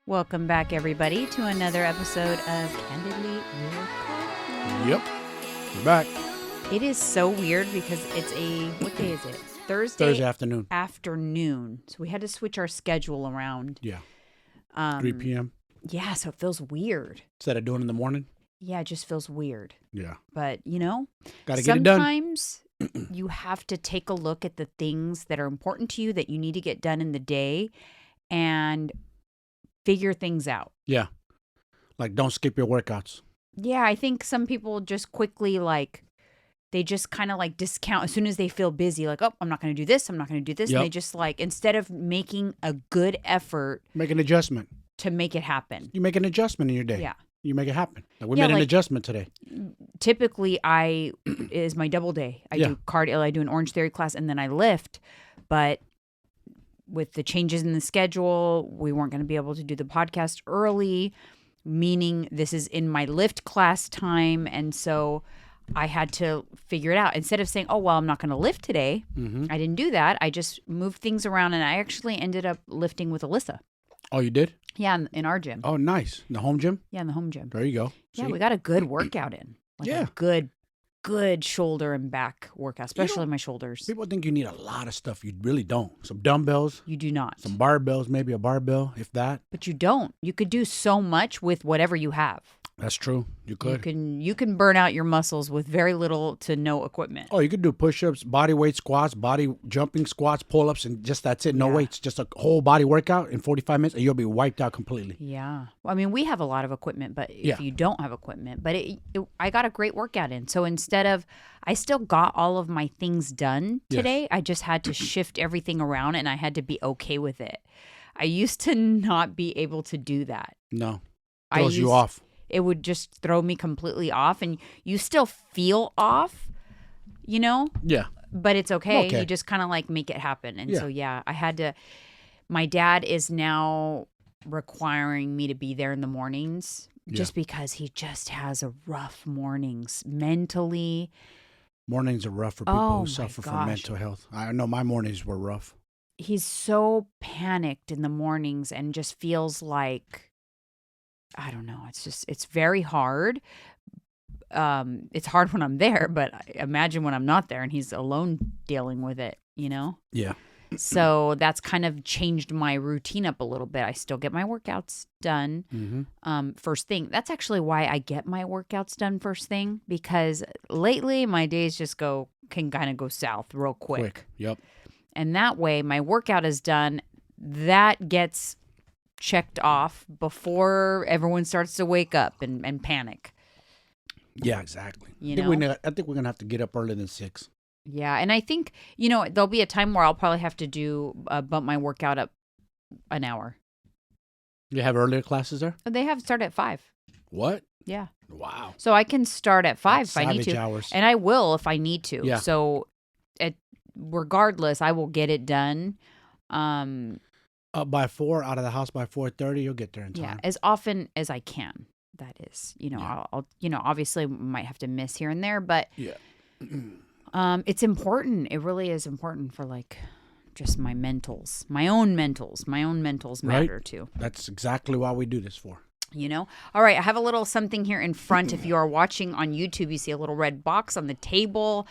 Welcome back, everybody, to another episode of Candidly with Coffee. Yep, we're back. It is so weird because it's what day is it? Thursday afternoon. So we had to switch our schedule around. Yeah. 3 p.m. Yeah, so it feels weird. Instead of doing it in the morning? Yeah, it just feels weird. Yeah. But, gotta get it done. Sometimes you have to take a look at the things that are important to you that you need to get done in the day and figure things out. Yeah. Like, don't skip your workouts. Yeah, I think some people just quickly, they just kind of discount as soon as they feel busy, oh, I'm not going to do this, I'm not going to do this. Yep. And they just instead of making a good effort. Make an adjustment. To make it happen. You make an adjustment in your day. Yeah. You make it happen. We made an adjustment today. Typically, is my double day. I do cardio, I do an Orange Theory class, and then I lift. But with the changes in the schedule, we weren't going to be able to do the podcast early, meaning this is in my lift class time. And so I had to figure it out. Instead of saying, oh, well, I'm not going to lift today, I didn't do that. I just moved things around, and I actually ended up lifting with Alyssa. Oh, you did? Yeah, in our gym. Oh, nice. In the home gym? Yeah, in the home gym. There you go. Yeah, we got a good workout in. A good shoulder and back workout, especially my shoulders. People think you need a lot of stuff. You really don't. Some dumbbells. You do not. Some barbells, maybe a barbell, if that. But you don't. You could do so much with whatever you have. That's true. You could. You can burn out your muscles with very little to no equipment. Oh, you could do push-ups, body weight squats, body jumping squats, pull-ups, and just that's it. No weights. Just a whole body workout in 45 minutes, and you'll be wiped out completely. Yeah. Well, I mean, we have a lot of equipment, but if you don't have equipment, but I got a great workout in. So instead of, I still got all of my things done today. Yes. I just had to shift everything around, and I had to be okay with it. I used to not be able to do that. No. Throws you off. It would just throw me completely off, and you still feel off, Yeah. But it's okay. You just kind of make it happen. And so, I had to, my dad is now requiring me to be there in the mornings just because he just has a rough mornings mentally. Mornings are rough for people who suffer from mental health. I know my mornings were rough. He's so panicked in the mornings and just feels like, I don't know. It's very hard. It's hard when I'm there, but imagine when I'm not there and he's alone dealing with it, Yeah. So that's kind of changed my routine up a little bit. I still get my workouts done first thing. That's actually why I get my workouts done first thing, because lately my days just can kind of go south real quick. Yep. And that way my workout is done. That gets checked off before everyone starts to wake up and panic. Yeah, exactly. I think we're going to have to get up earlier than 6. Yeah, and I think, there'll be a time where I'll probably have to bump my workout up an hour. You have earlier classes there? They have start at 5. What? Yeah. Wow. So I can start at 5 if I need to. Hours. And I will if I need to. Yeah. So regardless, I will get it done. Up by 4, out of the house by 4:30, you'll get there in time. Yeah, as often as I can. That is, I'll obviously might have to miss here and there, but it's important. It really is important for just my mentals, my own mentals matter too. That's exactly why we do this for. All right. I have a little something here in front. If you are watching on YouTube, you see a little red box on the table.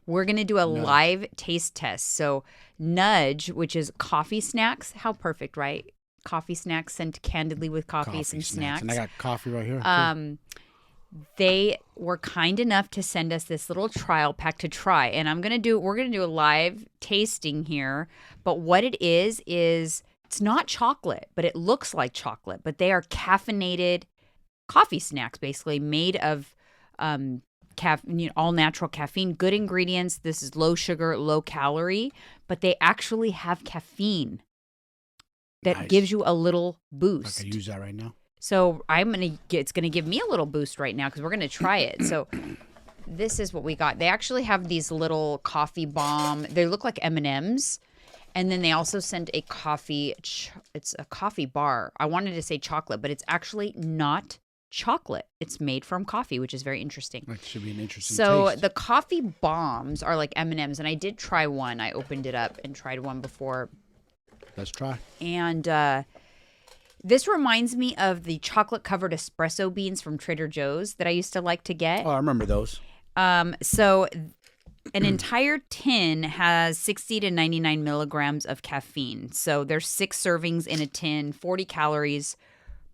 We're going to do a live taste test. So Nudge, which is coffee snacks. How perfect, right? Coffee snacks sent candidly with coffee some snacks. And I got coffee right here. They were kind enough to send us this little trial pack to try. And we're going to do a live tasting here. But what it is it's not chocolate, but it looks like chocolate. But they are caffeinated coffee snacks, basically made of all natural caffeine, good ingredients. This is low sugar, low calorie, but they actually have caffeine that gives you a little boost. I can use that right now. So it's gonna give me a little boost right now because we're gonna try it. So this is what we got. They actually have these little coffee bomb. They look like M&Ms. And then they also sent a coffee. It's a coffee bar. I wanted to say chocolate, but it's actually not chocolate. It's made from coffee, which is very interesting. That should be an interesting taste. The coffee bombs are like M&Ms, and I did try one. I opened it up and tried one before. Let's try. And This reminds me of the chocolate-covered espresso beans from Trader Joe's that I used to like to get. Oh, I remember those. So an entire tin has 60 to 99 milligrams of caffeine. So there's 6 servings in a tin, 40 calories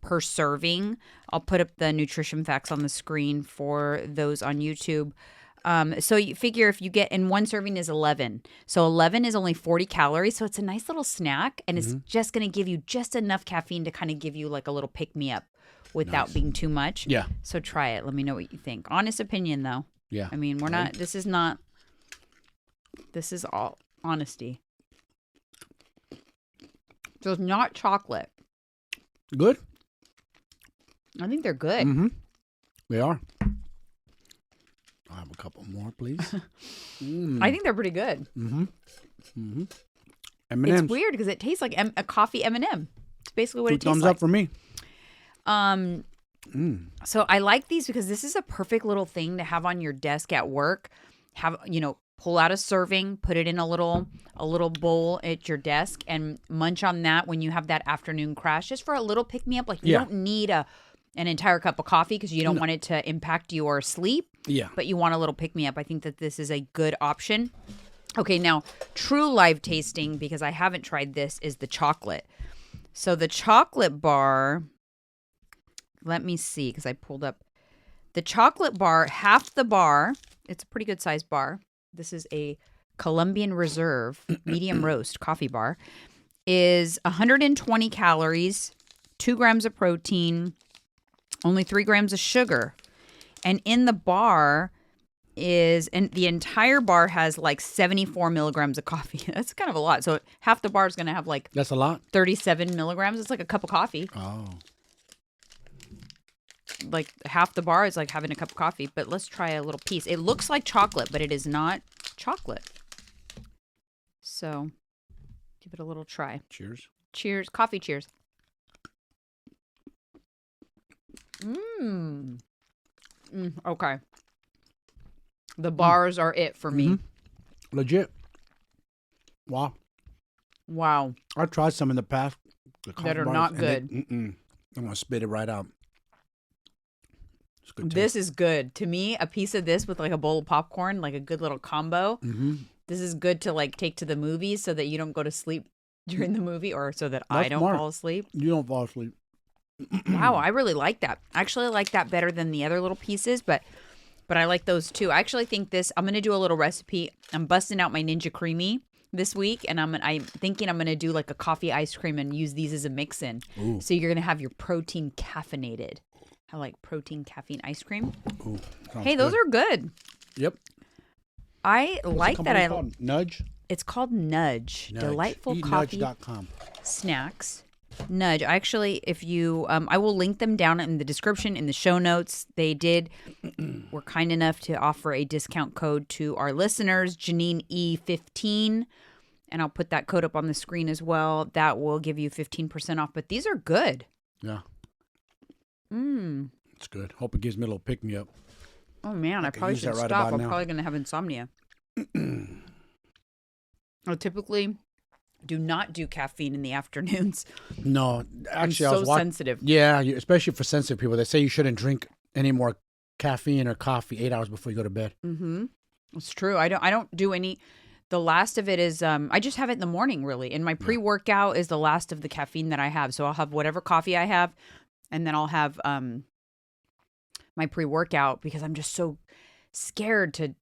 per serving. I'll put up the nutrition facts on the screen for those on YouTube. So you figure if you get, and one serving is 11. So 11 is only 40 calories. So it's a nice little snack, and it's just going to give you just enough caffeine to kind of give you like a little pick-me-up without being too much. Yeah. So try it. Let me know what you think. Honest opinion, though. Yeah. I mean, this is all honesty. So it's not chocolate. Good? I think they're good. Mm-hmm. They are. I'll have a couple more, please. I think they're pretty good. Mm-hmm. Mm-hmm. M&Ms. It's weird because it tastes like a coffee M&M. It's basically what it tastes thumbs like. up for me. So I like these because this is a perfect little thing to have on your desk at work. Pull out a serving, put it in a little bowl at your desk, and munch on that when you have that afternoon crash, just for a little pick me up. Like you don't need an entire cup of coffee because you don't want it to impact your sleep. Yeah. But you want a little pick me up. I think that this is a good option. Okay, now true live tasting, because I haven't tried this, is the chocolate. So the chocolate bar, let me see, because I pulled up the chocolate bar, half the bar. It's a pretty good sized bar. This is a Colombian Reserve medium roast coffee bar. Is 120 calories, 2 grams of protein, only 3 grams of sugar. And in the bar and the entire bar has like 74 milligrams of coffee. That's kind of a lot. So half the bar is going to have like... That's a lot. 37 milligrams. It's like a cup of coffee. Oh. Like half the bar is like having a cup of coffee. But let's try a little piece. It looks like chocolate, but it is not chocolate. So give it a little try. Cheers. Cheers. Coffee cheers. Okay. The bars are it for me. Legit. Wow. Wow. I've tried some in the past. That are not good. I'm going to spit it right out. It's good. This is good. To me, a piece of this with like a bowl of popcorn, like a good little combo. This is good to like take to the movies so that you don't go to sleep during the movie, or so that I don't fall asleep. You don't fall asleep. Wow, I really like that. I actually like that better than the other little pieces, but I like those too. I actually think I'm going to do a little recipe. I'm busting out my Ninja Creamy this week, and I'm thinking I'm going to do like a coffee ice cream and use these as a mix-in. Ooh. So you're going to have your protein caffeinated. I like protein caffeine ice cream. Ooh, hey, those are good. Yep. I like that. Called? Nudge? It's called Nudge. Delightful coffee Eatnudge.com. snacks. Nudge. Actually, if you, I will link them down in the description, in the show notes. They were kind enough to offer a discount code to our listeners, Janine E15. And I'll put that code up on the screen as well. That will give you 15% off. But these are good. Yeah. It's good. Hope it gives me a little pick me up. Oh, man. I probably should stop. I'm probably going to have insomnia. I typically do not do caffeine in the afternoons. No, actually, I'm so sensitive. Yeah, especially for sensitive people. They say you shouldn't drink any more caffeine or coffee 8 hours before you go to bed. It's true. I don't do any. The last of it is I just have it in the morning, really. And my pre-workout is the last of the caffeine that I have. So I'll have whatever coffee I have, and then I'll have my pre-workout because I'm just so scared to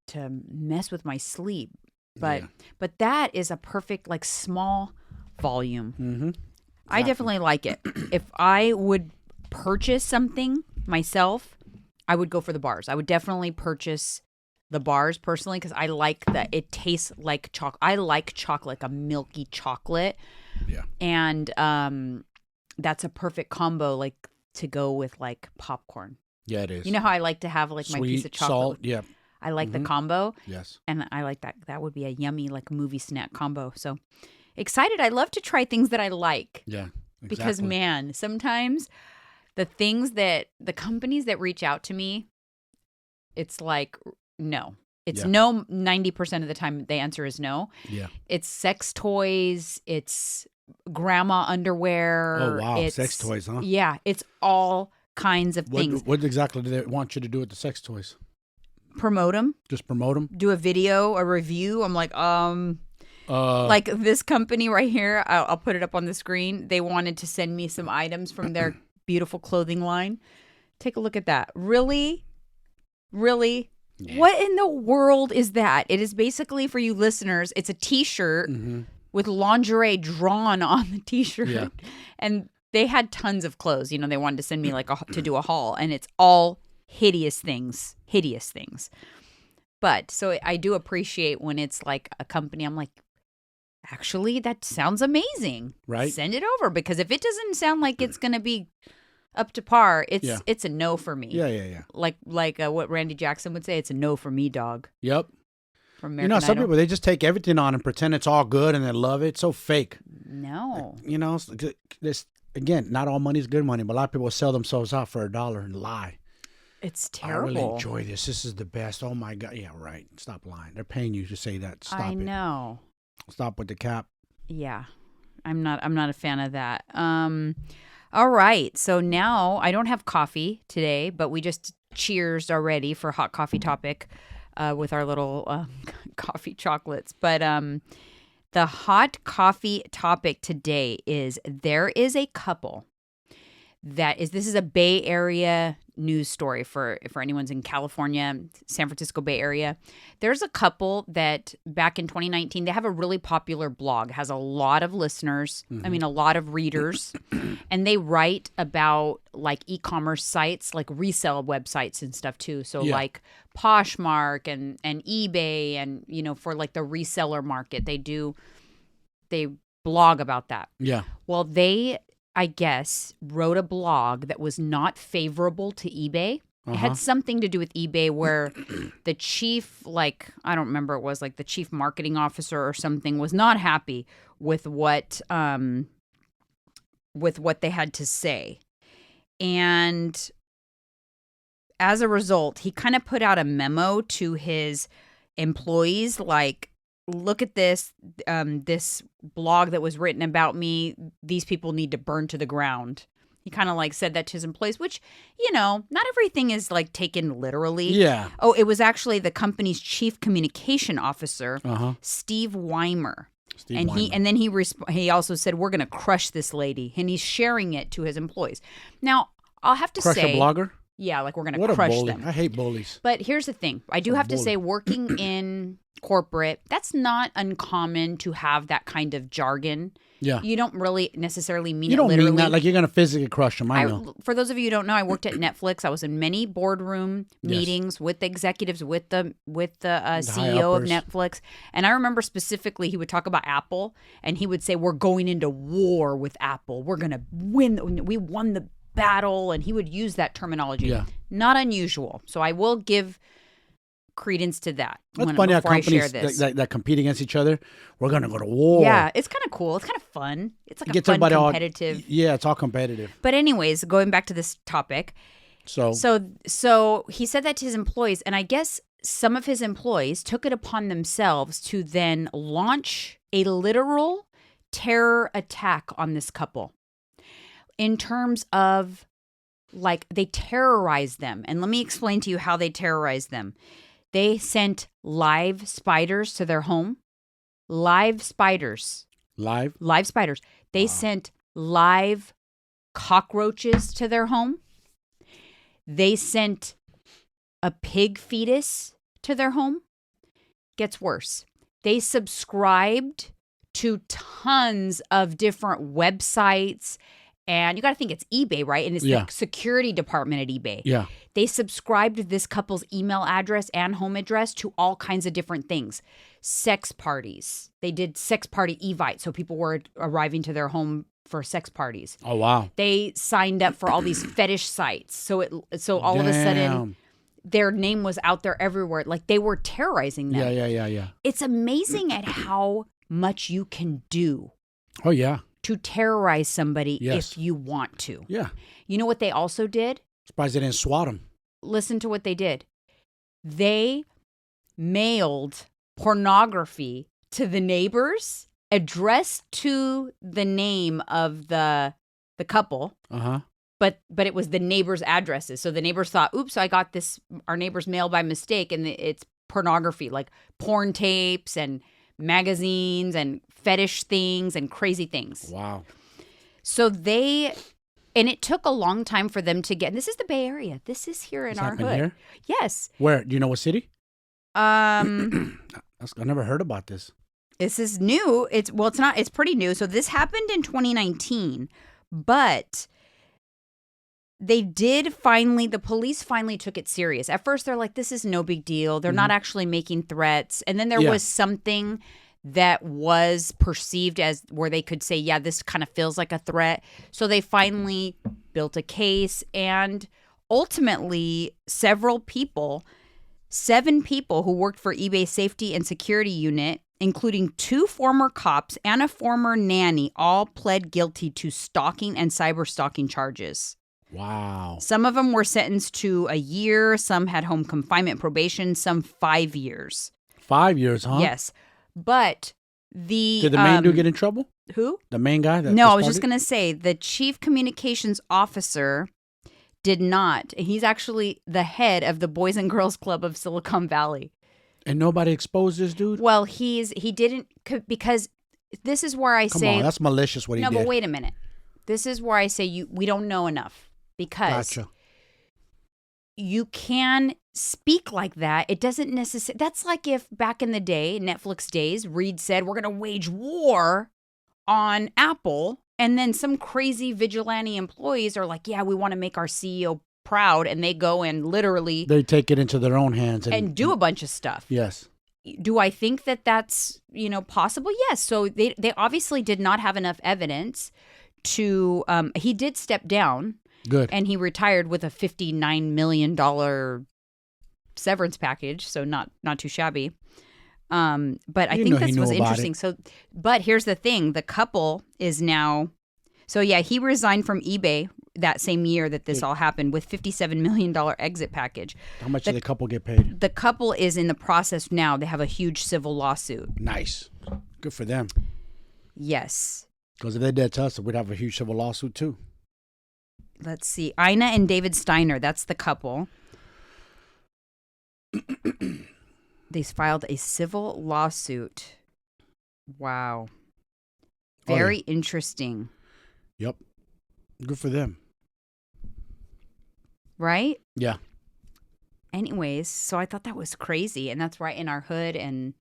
mess with my sleep. But that is a perfect, like, small volume. Exactly. I definitely like it. If I would purchase something myself, I would go for the bars. I would definitely purchase the bars personally because I like that it tastes like chocolate. I like chocolate, like a milky chocolate. Yeah. And that's a perfect combo, like, to go with, like, popcorn. Yeah, it is. You know how I like to have, like, sweet, my piece of chocolate? Salt, yeah. I like the combo. Yes. And I like that. That would be a yummy, like, movie snack combo. So excited. I love to try things that I like. Yeah. Exactly. Because, man, sometimes the things that the companies that reach out to me, it's like, no, It's Yeah. no 90% of the time the answer is no. Yeah. It's sex toys, it's grandma underwear. Oh, wow. It's, Sex toys, huh? Yeah, it's all kinds of things. What exactly do they want you to do with the sex toys? Promote them, Just promote them? do a video, a review. I'm like, like this company right here, I'll put it up on the screen. They wanted to send me some items from their beautiful clothing line. Take a look at that. Really? Really? Yeah. What in the world is that? It is basically, for you listeners, it's a t-shirt with lingerie drawn on the t-shirt. Yeah. And they had tons of clothes. They wanted to send me to do a haul, and it's all hideous things. But so I do appreciate when it's like a company, I'm like, actually, that sounds amazing. Right. Send it over, because if it doesn't sound like it's going to be up to par, it's a no for me. Yeah. Like what Randy Jackson would say, it's a no for me, dog. Yep. From American some Idol. people, they just take everything on and pretend it's all good and they love it. It's so fake. No. This again, not all money is good money, but a lot of people sell themselves out for $1 and lie. It's terrible. I really enjoy this. This is the best. Oh my God. Yeah, right. Stop lying. They're paying you to say that. Stop it. I know. Stop with the cap. Yeah. I'm not a fan of that. All right. So now I don't have coffee today, but we just cheersed already for hot coffee topic with our little coffee chocolates. But the hot coffee topic today is, there is a couple this is a Bay Area news story for anyone's in California, San Francisco Bay Area. There's a couple that back in 2019, they have a really popular blog, has a lot of listeners. I mean, a lot of readers, and they write about like e-commerce sites, like resale websites and stuff too. So like Poshmark and eBay, and for like the reseller market, they blog about that. Yeah. Well, they, I guess, wrote a blog that was not favorable to eBay. It had something to do with eBay, where the chief, I don't remember, it was like the chief marketing officer or something, was not happy with what they had to say. And as a result, he kind of put out a memo to his employees, like, look at this blog that was written about me. These people need to burn to the ground. He kind of said that to his employees, which, not everything is taken literally. Yeah. Oh, it was actually the company's chief communication officer, Steve Weimer. And then he also said, we're going to crush this lady. And he's sharing it to his employees. Now, I'll have to say. Crush a blogger? Yeah, we're going to crush them. I hate bullies. But here's the thing. I do have to say, working in corporate, that's not uncommon to have that kind of jargon. Yeah. You don't really necessarily mean it literally. You don't mean that like you're going to physically crush them. I know. For those of you who don't know, I worked at Netflix. I was in many boardroom meetings with the executives, with the CEO of Netflix. And I remember specifically, he would talk about Apple, and he would say, we're going into war with Apple. We're going to win. We won the battle. And he would use that terminology. Yeah. Not unusual. So I will give credence to that. That's funny how companies that compete against each other. We're going to go to war. Yeah, it's kind of cool. It's kind of fun. It's like a fun competitive. It's all competitive. But anyways, going back to this topic. So he said that to his employees, and I guess some of his employees took it upon themselves to then launch a literal terror attack on this couple. In terms of, they terrorized them. And let me explain to you how they terrorized them. They sent live spiders to their home. Live spiders. Live spiders. They sent live cockroaches to their home. They sent a pig fetus to their home. Gets worse. They subscribed to tons of different websites. And you got to think it's eBay, right? And it's the security department at eBay. Yeah. They subscribed to this couple's email address and home address to all kinds of different things. Sex parties. They did sex party Evite, so people were arriving to their home for sex parties. Oh, wow. They signed up for all these fetish sites. So all of a sudden, their name was out there everywhere. They were terrorizing them. Yeah. It's amazing at how much you can do. Oh, yeah. To terrorize somebody if you want to. Yeah. You know what they also did? Surprised they didn't swat them. Listen to what they did. They mailed pornography to the neighbors addressed to the name of the couple. Uh-huh. But it was the neighbors' addresses. So the neighbors thought, oops, I got our neighbor's mail by mistake. And it's pornography, like porn tapes and magazines and fetish things and crazy things. Wow. So and it took a long time for them to get, and this is the Bay Area. This is here in our hood. Here? Yes. Where? Do you know what city? I never heard about this. This is new. It's not, it's pretty new. So this happened in 2019, but the police finally took it serious. At first, they're like, this is no big deal. They're not actually making threats. And then there was something that was perceived as where they could say, yeah, this kind of feels like a threat. So they finally built a case. And ultimately, 7 people who worked for eBay's safety and security unit, including 2 former cops and a former nanny, all pled guilty to stalking and cyber stalking charges. Wow. Some of them were sentenced to a year. Some had home confinement probation. Some 5 years. 5 years, huh? Yes. But did the main dude get in trouble? Who? The main guy? No, I was just going to say the chief communications officer did not. He's actually the head of the Boys and Girls Club of Silicon Valley. And nobody exposed this dude? Well, he didn't, because this is where I say. Come on, that's malicious what he did. No, but wait a minute. This is where I say we don't know enough. Because you can speak like that. It doesn't necessarily. That's like if back in the day, Netflix days, Reed said, we're going to wage war on Apple. And then some crazy vigilante employees are like, yeah, we want to make our CEO proud. And they go and literally. They take it into their own hands. And do a bunch of stuff. Yes. Do I think that that's, possible? Yes. So they obviously did not have enough evidence to. He did step down. Good. And he retired with a $59 million severance package, so not too shabby. But I think this was interesting. So, but here's the thing: the couple is now. So yeah, he resigned from eBay that same year that this all happened with $57 million exit package. How much did the couple get paid? The couple is in the process now. They have a huge civil lawsuit. Nice, good for them. Yes. Because if they did to us, we'd have a huge civil lawsuit too. Let's see. Ina and David Steiner, that's the couple. They filed a civil lawsuit. Wow. Very interesting. Yep. Good for them. Right? Yeah. Anyways, so I thought that was crazy. And that's right in our hood. And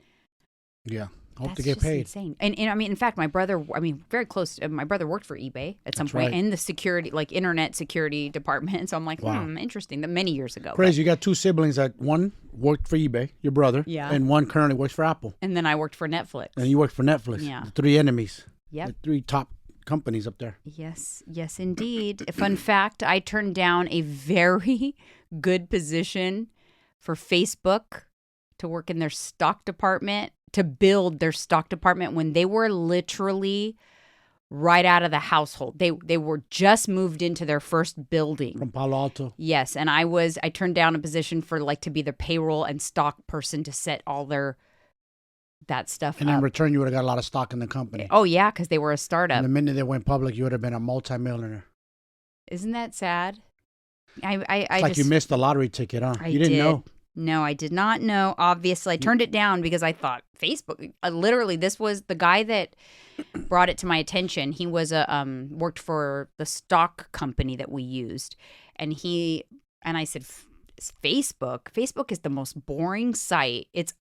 yeah. Hope to get paid. Insane. And I mean, in fact, my brother, very close. My brother worked for eBay at some point in the security, like internet security department. So I'm like, interesting. That many years ago. Crazy. You got 2 siblings that one worked for eBay, your brother, and one currently works for Apple. And then I worked for Netflix. And you worked for Netflix. Yeah. The 3 enemies. Yep. The 3 top companies up there. Yes, indeed. A fun fact, I turned down a very good position for Facebook to work in their stock department, to build their stock department when they were literally right out of the household. They were just moved into their first building. From Palo Alto. Yes, and I turned down a position for to be their payroll and stock person to set all that stuff and up. in return, you would have got a lot of stock in the company. Oh, yeah, because they were a startup. And the minute they went public, you would have been a multimillionaire. Isn't that sad? It's like you missed the lottery ticket, huh? You didn't know. No, I did not know. Obviously, I turned it down because I thought Facebook. Literally, this was the guy that brought it to my attention. He was worked for the stock company that we used, and I said, Facebook. Facebook is the most boring site. It's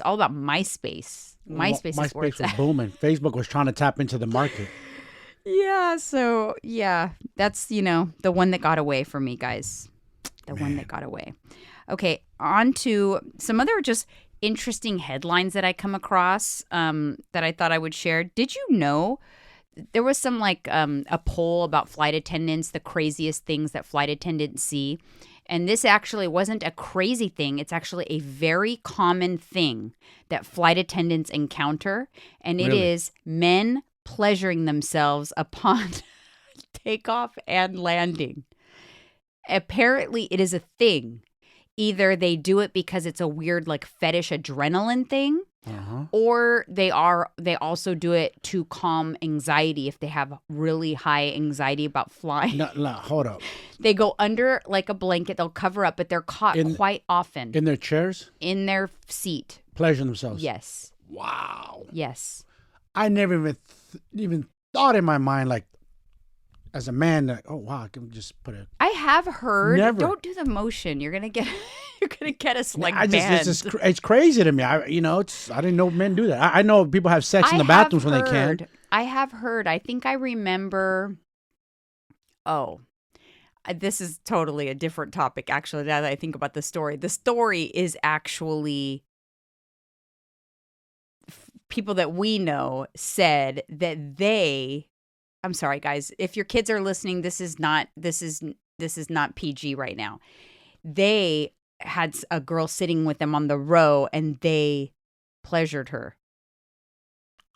all about MySpace. MySpace was booming. Facebook was trying to tap into the market. Yeah. So yeah, that's the one that got away from me, guys. One that got away. Okay, on to some other just interesting headlines that I come across that I thought I would share. Did you know there was some a poll about flight attendants, the craziest things that flight attendants see? And this actually wasn't a crazy thing. It's actually a very common thing that flight attendants encounter. And it is men pleasuring themselves upon takeoff and landing. Apparently, it is a thing either they do it because it's a weird like fetish adrenaline thing, or they also do it to calm anxiety if they have really high anxiety about flying. No, hold up. They go under like a blanket, they'll cover up, but they're caught quite often. In their chairs? In their seat. Pleasure themselves? Yes. Wow. Yes. I never even thought in my mind, like, as a man, that, oh wow, I can just put it. I have heard. Never. Don't do the motion. You're gonna get us like I banned. it's crazy to me. I didn't know men do that. I know people have sex in the bathrooms when they can. I have heard. I think I remember. Oh, this is totally a different topic. Actually, now that I think about the story is actually people that we know said that they. I'm sorry, guys. If your kids are listening, this is not PG right now. They had a girl sitting with them on the row, and they pleasured her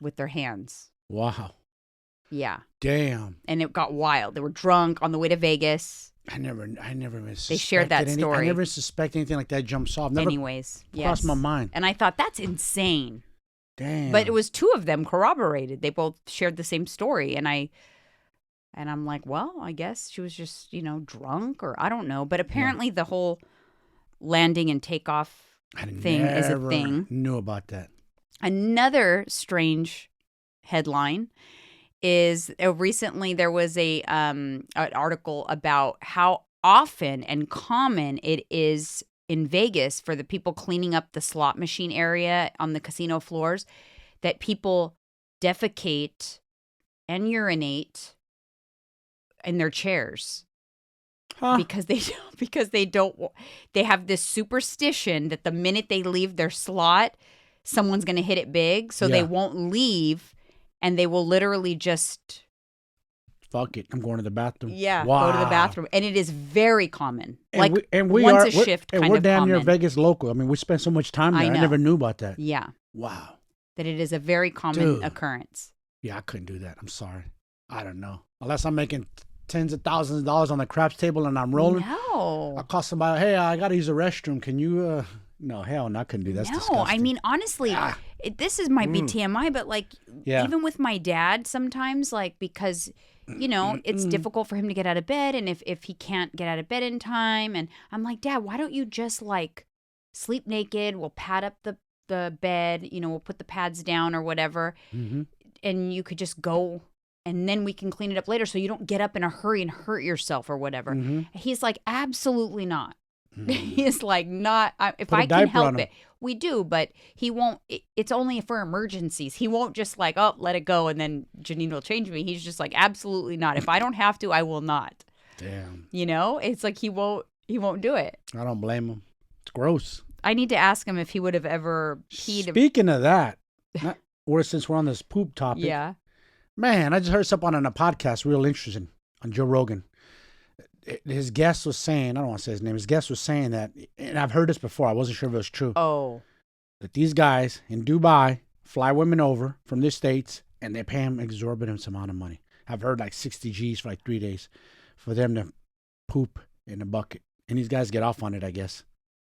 with their hands. Wow. Yeah. Damn. And it got wild. They were drunk on the way to Vegas. I never. They shared that story. I never suspect anything like that jumps off. Never crossed my mind. And I thought that's insane. Damn. But it was two of them corroborated. They both shared the same story. And I'm like, well, I guess she was just, drunk or I don't know. But apparently the whole landing and takeoff thing is a thing. Knew about that. Another strange headline is recently there was an article about how often and common it is in Vegas for the people cleaning up the slot machine area on the casino floors that people defecate and urinate in their chairs. Because they have this superstition that the minute they leave their slot, someone's going to hit it big, so they won't leave, and they will literally just fuck it, I'm going to the bathroom. Yeah, wow. Go to the bathroom, and it is very common. We're damn near Vegas local. I mean, we spend so much time there. I never knew about that. Yeah. Wow. That it is a very common occurrence. Yeah, I couldn't do that. I'm sorry. I don't know. Unless I'm making tens of thousands of dollars on the craps table and I'm rolling. No. I'll call somebody, hey, I got to use the restroom. Can you, no, hell no, I couldn't do that. That's disgusting. I mean, honestly, this might be TMI, but like, even with my dad sometimes, like, because, it's difficult for him to get out of bed. And if he can't get out of bed in time, and I'm like, Dad, why don't you just like sleep naked? We'll pad up the bed, we'll put the pads down or whatever. Mm-hmm. And you could just go and then we can clean it up later so you don't get up in a hurry and hurt yourself or whatever. Mm-hmm. He's like, absolutely not. Mm-hmm. He's like, not, if I can help it. We do, but he won't, it's only for emergencies. He won't just like, oh, let it go and then Janine will change me. He's just like, absolutely not. If I don't have to, I will not. Damn. It's like he won't do it. I don't blame him. It's gross. I need to ask him if he would have ever peed. Speaking of that, since we're on this poop topic. Yeah. Man, I just heard something on a podcast, real interesting, on Joe Rogan. His guest was saying, I don't want to say his name, his guest was saying that, and I've heard this before, I wasn't sure if it was true. Oh. That these guys in Dubai fly women over from the States and they pay them exorbitant amount of money. I've heard like 60 G's for like 3 days for them to poop in a bucket. And these guys get off on it, I guess.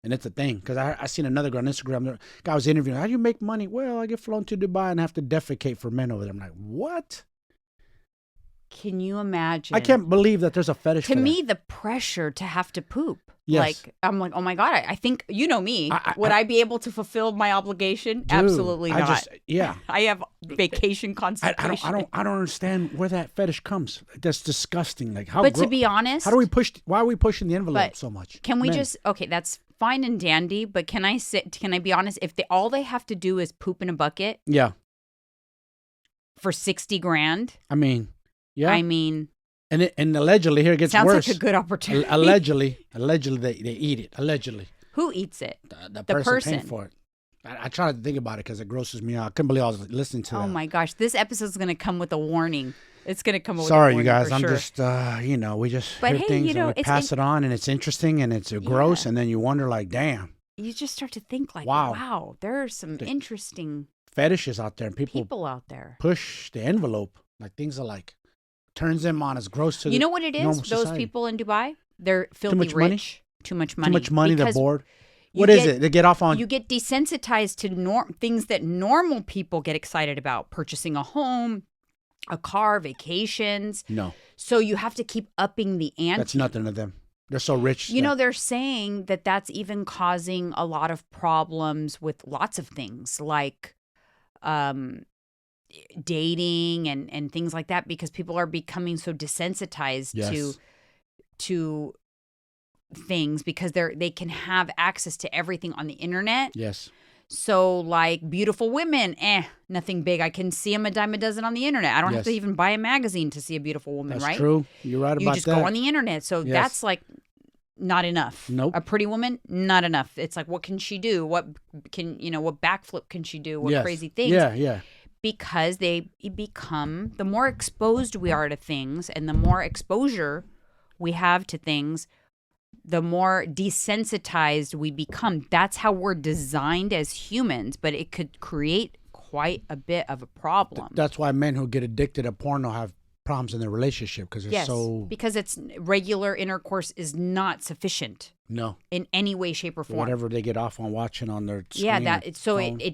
And it's a thing, because I seen another girl on Instagram. The guy was interviewing, how do you make money? Well, I get flown to Dubai and have to defecate for men over there. I'm like, what? Can you imagine? I can't believe that there's a fetish for that. To me, the pressure to have to poop. Yes. Like, I'm like, oh my God, I think, me. Would I be able to fulfill my obligation? Dude, Absolutely not. I have vacation constipation. I don't understand where that fetish comes. That's disgusting. Like, how? But to be honest, why are we pushing the envelope so much? Can we that's fine and dandy, but can I be honest? If all they have to do is poop in a bucket. Yeah. For $60,000. I mean, yeah. I mean. And allegedly, here it gets sounds worse. Sounds like a good opportunity. Allegedly, they eat it. Allegedly. Who eats it? The person paying for it. I try to think about it because it grosses me out. I couldn't believe I was listening to that. Oh my gosh, this episode's going to come with a warning. It's going to come with Sorry, a warning. Sorry, you guys. I'm sure. just, we just hear things and we pass it on, and it's interesting and it's gross, and then you wonder, like, damn. You just start to think, like, wow, there are some interesting fetishes out there, and people out there push the envelope. Like, things are like, turns them on as gross to You know what it is? Those society. people in Dubai, they're filthy Too much rich. Money? Too much Too money. much money, they're Because bored. you What is get- it? They get off on... You get desensitized to things that normal people get excited about. Purchasing a home, a car, vacations. No. So you have to keep upping the ante. That's nothing to them. They're so rich. You know, they're saying that that's even causing a lot of problems with lots of things like dating and things like that, because people are becoming so desensitized to things because they can have access to everything on the internet. Yes. So like beautiful women, nothing big. I can see them a dime a dozen on the internet. I don't have to even buy a magazine to see a beautiful woman, That's right? true. You're right about that. You just go on the internet. So that's like not enough. Nope. A pretty woman, not enough. It's like, what can she do? What backflip can she do? What crazy things? Yeah. Because they become, the more exposed we are to things and the more exposure we have to things, the more desensitized we become. That's how we're designed as humans, but it could create quite a bit of a problem. That's why men who get addicted to porno have problems in their relationship, because it's because it's regular intercourse is not sufficient. No. In any way, shape, or form. Whatever they get off on watching on their screen. Yeah, it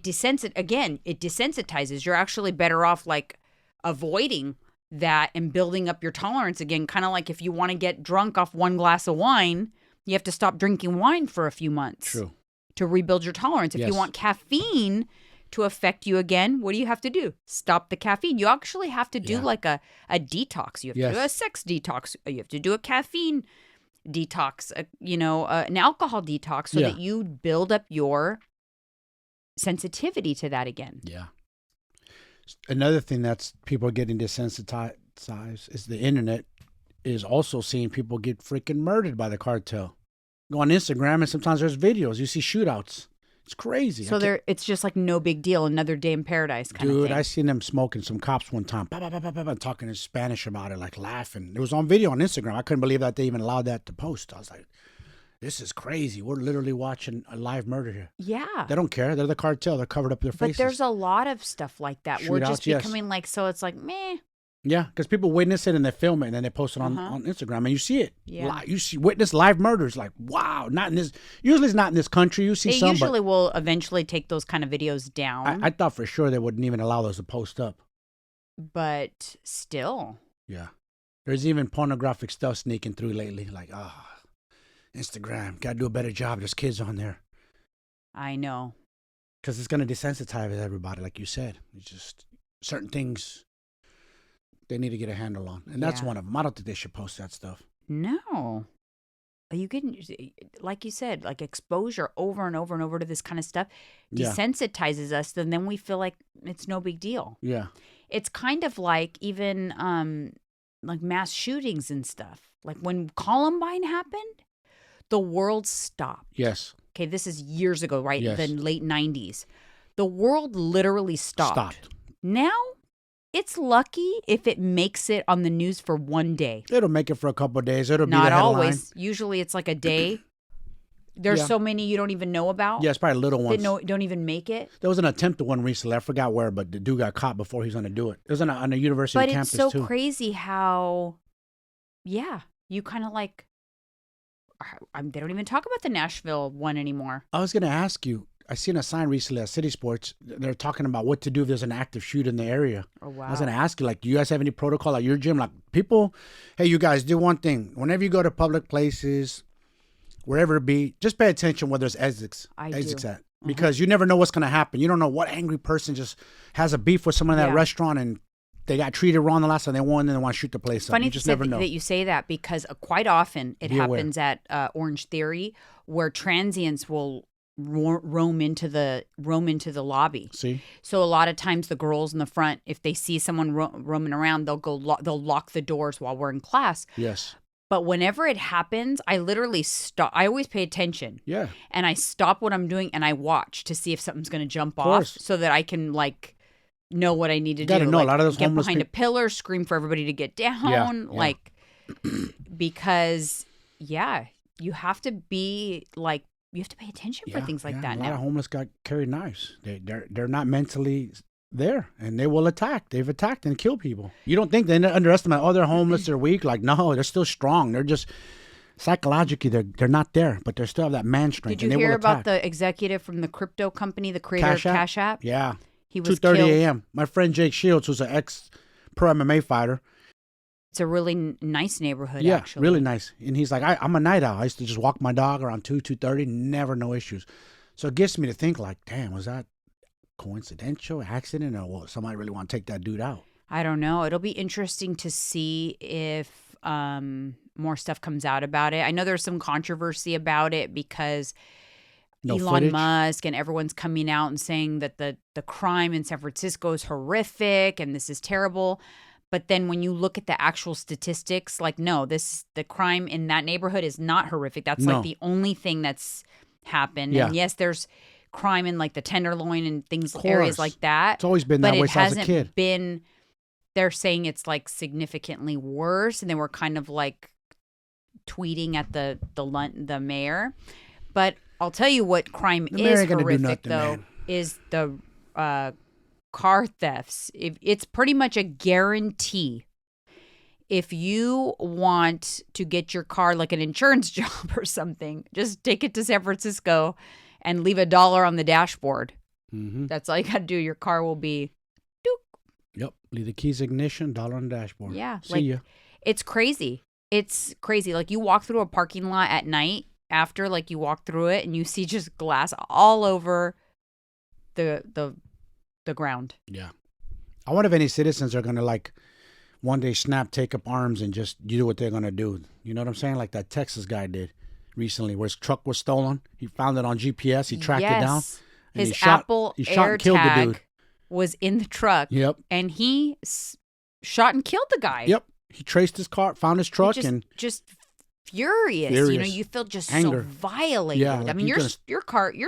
desensitizes. You're actually better off like avoiding that and building up your tolerance again. Kind of like if you want to get drunk off one glass of wine, you have to stop drinking wine for a few months. True. To rebuild your tolerance. If you want caffeine to affect you again, what do you have to do? Stop the caffeine. You actually have to do like a detox. You have to do a sex detox. You have to do a caffeine detox, an alcohol detox, so that you build up your sensitivity to that again. Yeah. Another thing that's people getting desensitized is the internet is also seeing people get freaking murdered by the cartel. Go on Instagram and sometimes there's videos. You see shootouts. It's crazy. So it's just like no big deal. Another day in paradise kind of thing. Dude, I seen them smoking some cops one time. Talking in Spanish about it, like laughing. It was on video on Instagram. I couldn't believe that they even allowed that to post. I was like, this is crazy. We're literally watching a live murder here. Yeah. They don't care. They're the cartel. They're covered up their faces. But there's a lot of stuff like that. Shootouts, We're just becoming like, so it's like, meh. Yeah, because people witness it and they film it and then they post it on Instagram and you see it. Yeah. You witness live murders. Like, wow, not in this. Usually it's not in this country. You see They some. usually will eventually take those kind of videos down. I thought for sure they wouldn't even allow those to post up. But still. Yeah. There's even pornographic stuff sneaking through lately. Like, Instagram, got to do a better job. There's kids on there. I know. Because it's going to desensitize everybody, like you said. It's just certain things they need to get a handle on. And that's one of them. I don't think they should post that stuff. No. You can, like you said, like exposure over and over and over to this kind of stuff desensitizes us. And then we feel like it's no big deal. Yeah. It's kind of like even like mass shootings and stuff. Like when Columbine happened, the world stopped. Yes. Okay, this is years ago, right? Yes. The late 90s. The world literally stopped. Now, it's lucky if it makes it on the news for one day. It'll make it for a couple of days. It'll be the Not headline. always. Usually it's like a day. There's so many you don't even know about. Yeah, it's probably little ones. That don't even make it. There was an attempted one recently. I forgot where, but the dude got caught before he was going to do it. It was on a university campus, too. But it's so crazy how, you kind of like, they don't even talk about the Nashville one anymore. I was going to ask you, I seen a sign recently at City Sports. They're talking about what to do if there's an active shooter in the area. Oh, wow. I was going to ask you, like, do you guys have any protocol at your gym? Like, people, hey, you guys, do one thing. Whenever you go to public places, wherever it be, just pay attention where there's exits at. Because you never know what's going to happen. You don't know what angry person just has a beef with someone in that restaurant and they got treated wrong the last time they won and they want to shoot the place up. Funny you just never know. that you say that because quite often it happens at Orange Theory where transients will roam into the lobby. See? So a lot of times the girls in the front, if they see someone roaming around, they'll lock the doors while we're in class. Yes. But whenever it happens, I literally stop. I always pay attention. Yeah. And I stop what I'm doing and I watch to see if something's going to jump off so that I can like know what I need to do. Gotta know like, a lot of those get homeless behind a pillar, scream for everybody to get down, like because you have to be like you have to pay attention for things like that. A lot of homeless guys carry knives. They're not mentally there, and they will attack. They've attacked and killed people. You don't think they underestimate? Oh, they're homeless. They're weak. Like no, they're still strong. They're just psychologically they're not there, but they still have that man strength. Did you and they hear will about attack. the executive from the crypto company, the creator of Cash App? Yeah. He was 2:30 killed. a.m. My friend Jake Shields, who's an ex-pro MMA fighter. It's a really nice neighborhood, Yeah, actually. really nice. And he's like, I'm a night owl. I used to just walk my dog around 2:30, never no issues. So it gets me to think like, damn, was that coincidental, accident, or what? Somebody really want to take that dude out? I don't know. It'll be interesting to see if more stuff comes out about it. I know there's some controversy about it because No Elon footage? Musk and everyone's coming out and saying that the crime in San Francisco is horrific and this is terrible. But then when you look at the actual statistics, like, no, the crime in that neighborhood is not horrific. That's No. like the only thing that's happened. Yeah. And yes, there's crime in like the Tenderloin and things, Of areas course. like that. It's always been But that it way since I was a hasn't kid. been, they're saying it's like significantly worse. And they were kind of like tweeting at the mayor. But I'll tell you what crime The mayor is ain't gonna do horrific, nothing, though, man. is the car thefts. It's pretty much a guarantee. If you want to get your car like an insurance job or something, just take it to San Francisco and leave $1 on the dashboard. Mm-hmm. That's all you got to do. Your car will be, Yep. Leave the keys ignition, $1 on the dashboard. yeah. See like, ya. It's crazy. It's crazy. Like you walk through a parking lot at night after, like you walk through it and you see just glass all over the ground. Yeah. I wonder if any citizens are going to like one day snap, take up arms and just do what they're going to do. You know what I'm saying? Like that Texas guy did recently where his truck was stolen. He found it on GPS. He tracked it down. And His he shot, Apple he shot and killed the dude. AirTag was in the truck. Yep. And he shot and killed the guy. Yep. He traced his car, found his truck, and just furious. You know, Furious. you feel just Anger. so violated. Yeah, I like mean, you your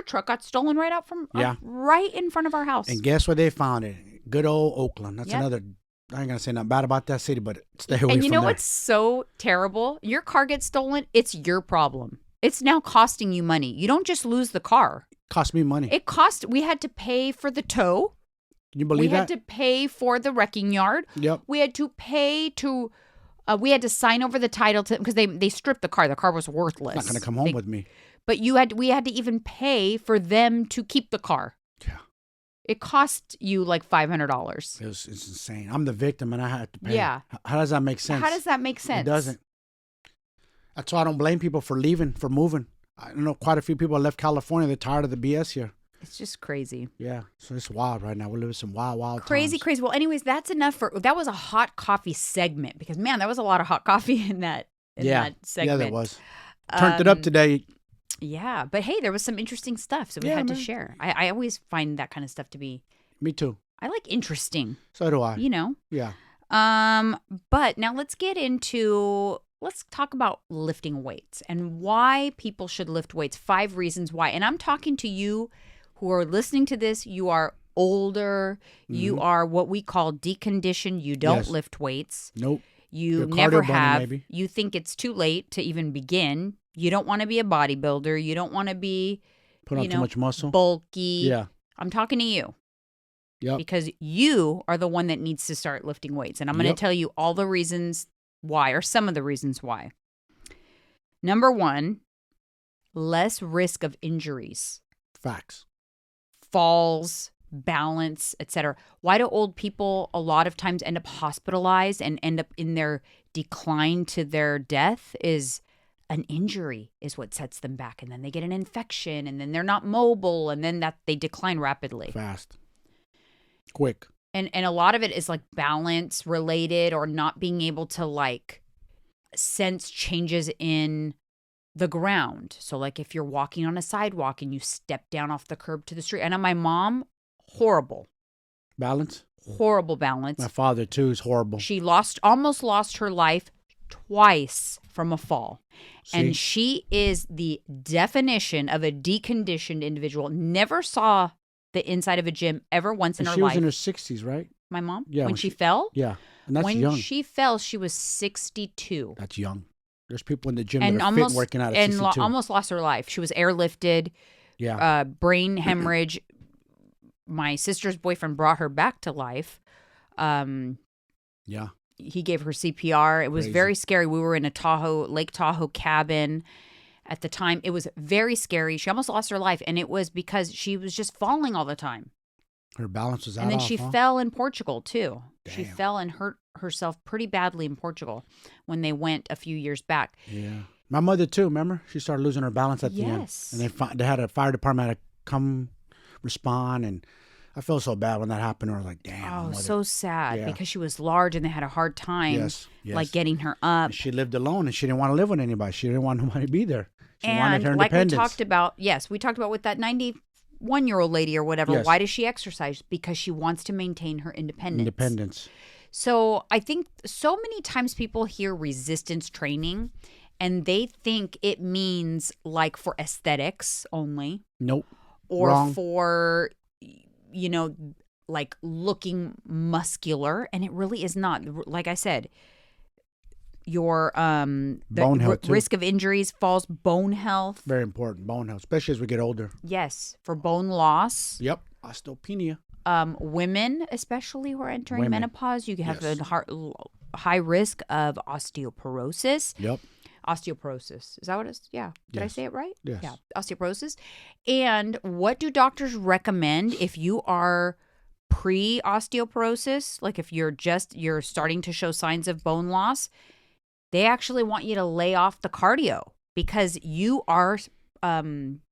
truck got stolen right out from Yeah. right in front of our house. and guess where they found it? Good old Oakland. That's Yep. another. I ain't gonna say nothing bad about that city, but stay away And you from know there. what's so terrible? Your car gets stolen. It's your problem. It's now costing you money. You don't just lose the car. Cost me money. It cost. We had to pay for the tow. Can you We believe had that? to pay for the wrecking yard. Yep. We had to pay to. We had to sign over the title to because they stripped the car. The car was worthless. Not gonna come home with me. But we had to even pay for them to keep the car. Yeah. It cost you like $500. It's insane. I'm the victim and I had to pay. Yeah. How does that make sense? How does that make sense? It doesn't. That's why I don't blame people for leaving, for moving. I know quite a few people left California. They're tired of the BS here. It's just crazy. Yeah. So it's wild right now. We're living some wild Crazy, times. crazy. Well, anyways, that's enough that was a hot coffee segment because man, there was a lot of hot coffee in that segment. Yeah, there was. Turned it up today. Yeah, but hey, there was some interesting stuff, so we Yeah, had to man. share. I always find that kind of stuff to be. Me too. I like interesting, So do I. you know. Yeah. But now let's talk about lifting weights and why people should lift weights. 5 reasons why. And I'm talking to you who are listening to this. You are older. You are what we call deconditioned. You don't Yes. lift weights. Nope. You You're never cardio bunny, have. maybe. You think it's too late to even begin. You don't want to be a bodybuilder. You don't want to be Put on you too know, much muscle. bulky. Yeah. I'm talking to you. Yep. Because you are the one that needs to start lifting weights. And I'm going to Yep. tell you all the reasons why, or some of the reasons why. Number 1, less risk of injuries, Facts. falls, balance, etc. Why do old people a lot of times end up hospitalized and end up in their decline to their death is an injury is what sets them back. And then they get an infection and then they're not mobile and then that they decline rapidly. Fast. Quick. And a lot of it is like balance related or not being able to like sense changes in the ground. So like if you're walking on a sidewalk and you step down off the curb to the street. And my mom, horrible Balance. balance. My father too is horrible. She almost lost her life twice from a fall. See? And she is the definition of a deconditioned individual. Never saw the inside of a gym ever once in And her she life. was in her 60s, right? My mom? Yeah, When when she she- fell? Yeah. And that's When young. she fell, she was 62. That's young. There's people in the gym And that are almost fit working out at and 62. almost lost her life. She was airlifted, Yeah. brain hemorrhage. My sister's boyfriend brought her back to life. Yeah. he gave her CPR. It was Crazy. very scary. We were in a Lake Tahoe cabin at the time. It was very scary. She almost lost her life, and it was because she was just falling all the time. Her balance was out. And then off, she huh? fell in Portugal too. She Damn. fell and hurt herself pretty badly in Portugal when they went a few years back. Yeah. My mother too, remember? She started losing her balance at the end. Yes. And they had a fire department to come respond, and I felt so bad when that happened. I was like, damn. Oh, mother. so sad Yeah. because she was large and they had a hard time Yes. like getting her up. And she lived alone, and she didn't want to live with anybody. She didn't want nobody to be there. She wanted her And like we independence. talked about, yes, we talked about with that 91-year-old lady or whatever. Yes. Why does she exercise? Because she wants to maintain her independence. Independence. So I think so many times people hear resistance training and they think it means like for aesthetics only. Nope. Or Wrong. for, you know, like looking muscular. And it really is not. Like I said, your Bone health, too. risk of injuries, falls, bone health. Very important. Bone health, especially as we get older. Yes, for bone loss. Yep. Osteopenia. Women, especially who are entering Women. menopause, you have Yes. a high risk of osteoporosis. Yep. Osteoporosis. Is that what it's? Yeah. Did I Yes. say it right? Yes. Yeah. Osteoporosis. And what do doctors recommend if you are pre-osteoporosis? Like if you're starting to show signs of bone loss, they actually want you to lay off the cardio because you are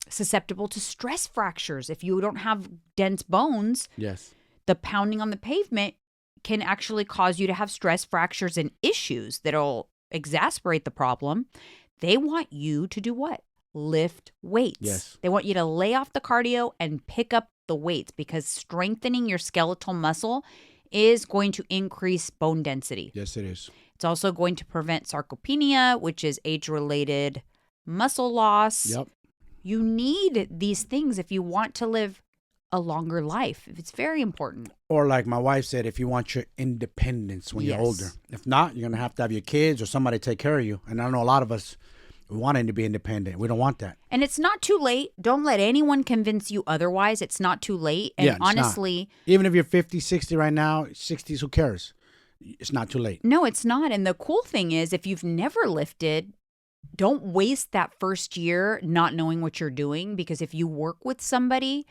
susceptible to stress fractures. If you don't have dense bones, Yes. the pounding on the pavement can actually cause you to have stress fractures and issues that'll exacerbate the problem. They want you to do what? Lift weights. Yes. They want you to lay off the cardio and pick up the weights because strengthening your skeletal muscle is going to increase bone density. Yes, it is. It's also going to prevent sarcopenia, which is age-related muscle loss. Yep. You need these things if you want to live a longer life. It's very important. Or like my wife said, if you want your independence when Yes. you're older. If not, you're going to have your kids or somebody take care of you. And I know a lot of us, we want to be independent. We don't want that. And it's not too late. Don't let anyone convince you otherwise. It's not too late. And Yeah, it's not. honestly, Even if you're 50, 60 right now, 60s, who cares? It's not too late. no, it's not. And the cool thing is if you've never lifted, don't waste that first year not knowing what you're doing, because if you work with somebody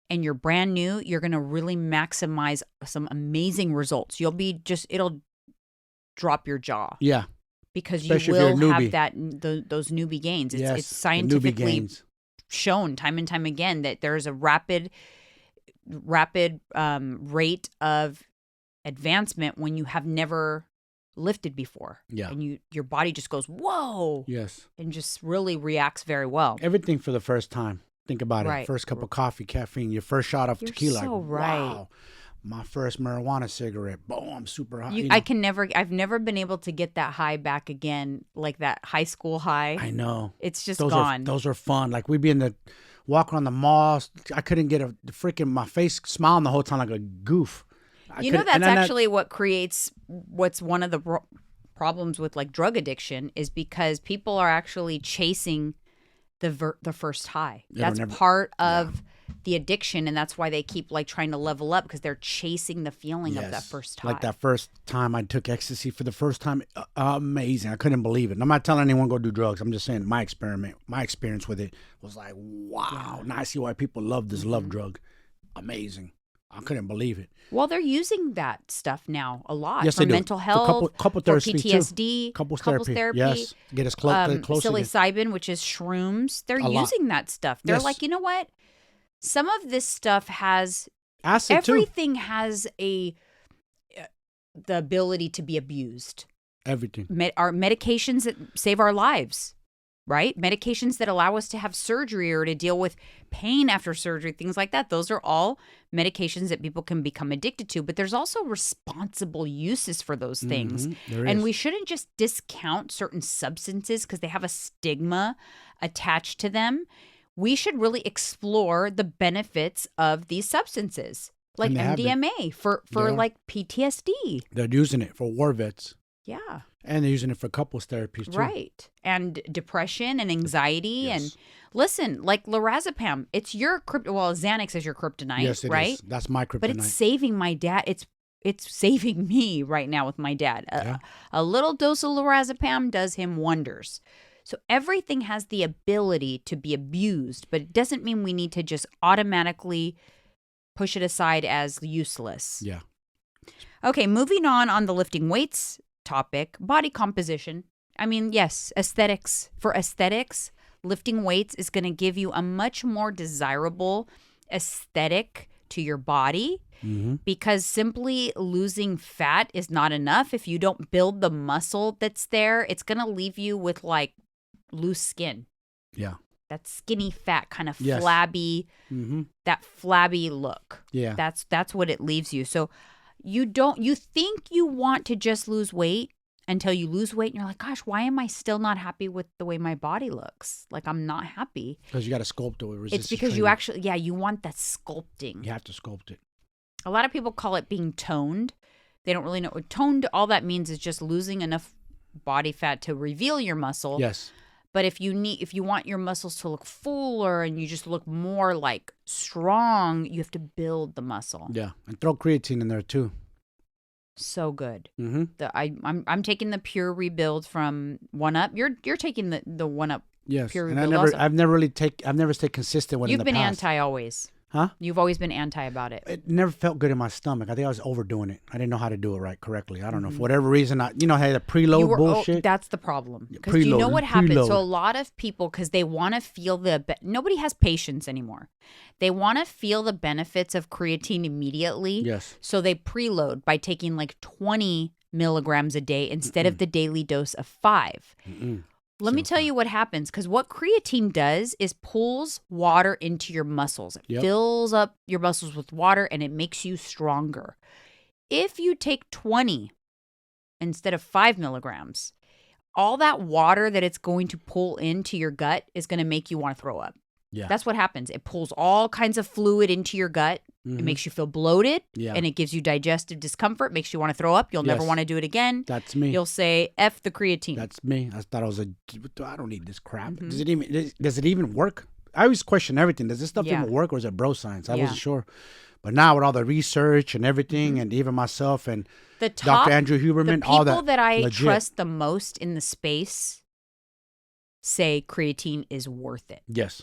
and you're brand new, you're going to really maximize some amazing results. It'll drop your jaw Yeah. because Especially you if you're will a have newbie. those newbie gains. It's, Yes. it's the newbie scientifically gains. shown time and time again that there's a rapid rate of advancement when you have never lifted before. Yeah. And your body just goes, whoa, Yes. and just really reacts very well. Everything for the first time. Think about it. Right. First cup of coffee, caffeine, your first shot of You're tequila. so like, right. Wow. My first marijuana cigarette. Boom, I'm super high. I've never been able to get that high back again, like that high school high. I know. It's just Those gone. those are fun. Like we'd be in the walk around the mall. I couldn't get my face smiling the whole time like a goof. That's actually what creates what's one of the problems with like drug addiction is because people are actually chasing the first high. That's part of the addiction, and that's why they keep like trying to level up because they're chasing the feeling of that first high. Like that first time I took ecstasy for the first time, amazing. I couldn't believe it. And I'm not telling anyone go do drugs. I'm just saying my experience with it was like, wow. Now I see why people love this love drug. Amazing. I couldn't believe it. Well, they're using that stuff now a lot Yes, for they do. mental For health, couple for therapy too. PTSD, Couples couples therapy. therapy. Yes. Get us closer. Psilocybin, which is shrooms. They're A lot. using that stuff. They're Yes. like, you know what? Some of this stuff has Acid too. everything has the ability to be abused. Everything. Our medications that save our lives, right? Medications that allow us to have surgery or to deal with pain after surgery, things like that. Those are all medications that people can become addicted to. But there's also responsible uses for those things. There And is. we shouldn't just discount certain substances because they have a stigma attached to them. We should really explore the benefits of these substances, like And they have been. MDMA for Yeah. like PTSD. They're using it for war vets. Yeah. And they're using it for couples therapies too. Right. And depression and anxiety. Yes. And listen, like lorazepam, it's your Xanax is your kryptonite, Yes, it is. right? That's my kryptonite. But it's saving my dad. It's it's saving me right now with my dad. A little dose of lorazepam does him wonders. So everything has the ability to be abused, but it doesn't mean we need to just automatically push it aside as useless. Yeah. Okay, moving on the lifting weights topic, body composition. I mean, yes, aesthetics. For aesthetics, lifting weights is going to give you a much more desirable aesthetic to your body. Because simply losing fat is not enough. If you don't build the muscle that's there, it's going to leave you with like loose skin. Yeah. That skinny fat, kind of Yes. flabby, that flabby look. Yeah. That's what it leaves you. So you think you want to just lose weight until you lose weight and you're like, gosh, why am I still not happy with the way my body looks? Like, I'm not happy. Because you got to sculpt it with resistance It's because you actually, you want that sculpting. You have to sculpt it. A lot of people call it being toned. They don't really know. Toned, all that means is just losing enough body fat to reveal your muscle. Yes. But if you want your muscles to look fuller and you just look more like strong, you have to build the muscle. Yeah. And throw creatine in there too. So good. Mm-hmm. I'm taking the Pure Rebuild from One Up. You're taking the One Up. Yes. Pure And Rebuild also. I've never stayed consistent with it in You've the been past. anti always. Huh? You've always been anti about it. It never felt good in my stomach. I think I was overdoing it. I didn't know how to do it correctly. I don't know. For whatever reason, I had the preload bullshit. That's the problem. Because you know what happens? So a lot of people, because they want to feel nobody has patience anymore. They want to feel the benefits of creatine immediately. Yes. So they preload by taking like 20 milligrams a day instead of the daily dose of 5. Let me tell you what happens, because what creatine does is pulls water into your muscles. It fills up your muscles with water and it makes you stronger. If you take 20 instead of 5 milligrams, all that water that it's going to pull into your gut is going to make you want to throw up. Yeah. That's what happens. It pulls all kinds of fluid into your gut. It makes you feel bloated, and it gives you digestive discomfort, makes you want to throw up. You'll never want to do it again. That's me. You'll say, F the creatine. That's me. I thought I don't need this crap. Does it even work? I always question everything. Does this stuff even work, or is it bro science? I wasn't sure. But now with all the research and everything, and even myself and Dr. Andrew Huberman, all that. The people that I legit. trust the most in the space say creatine is worth it. Yes.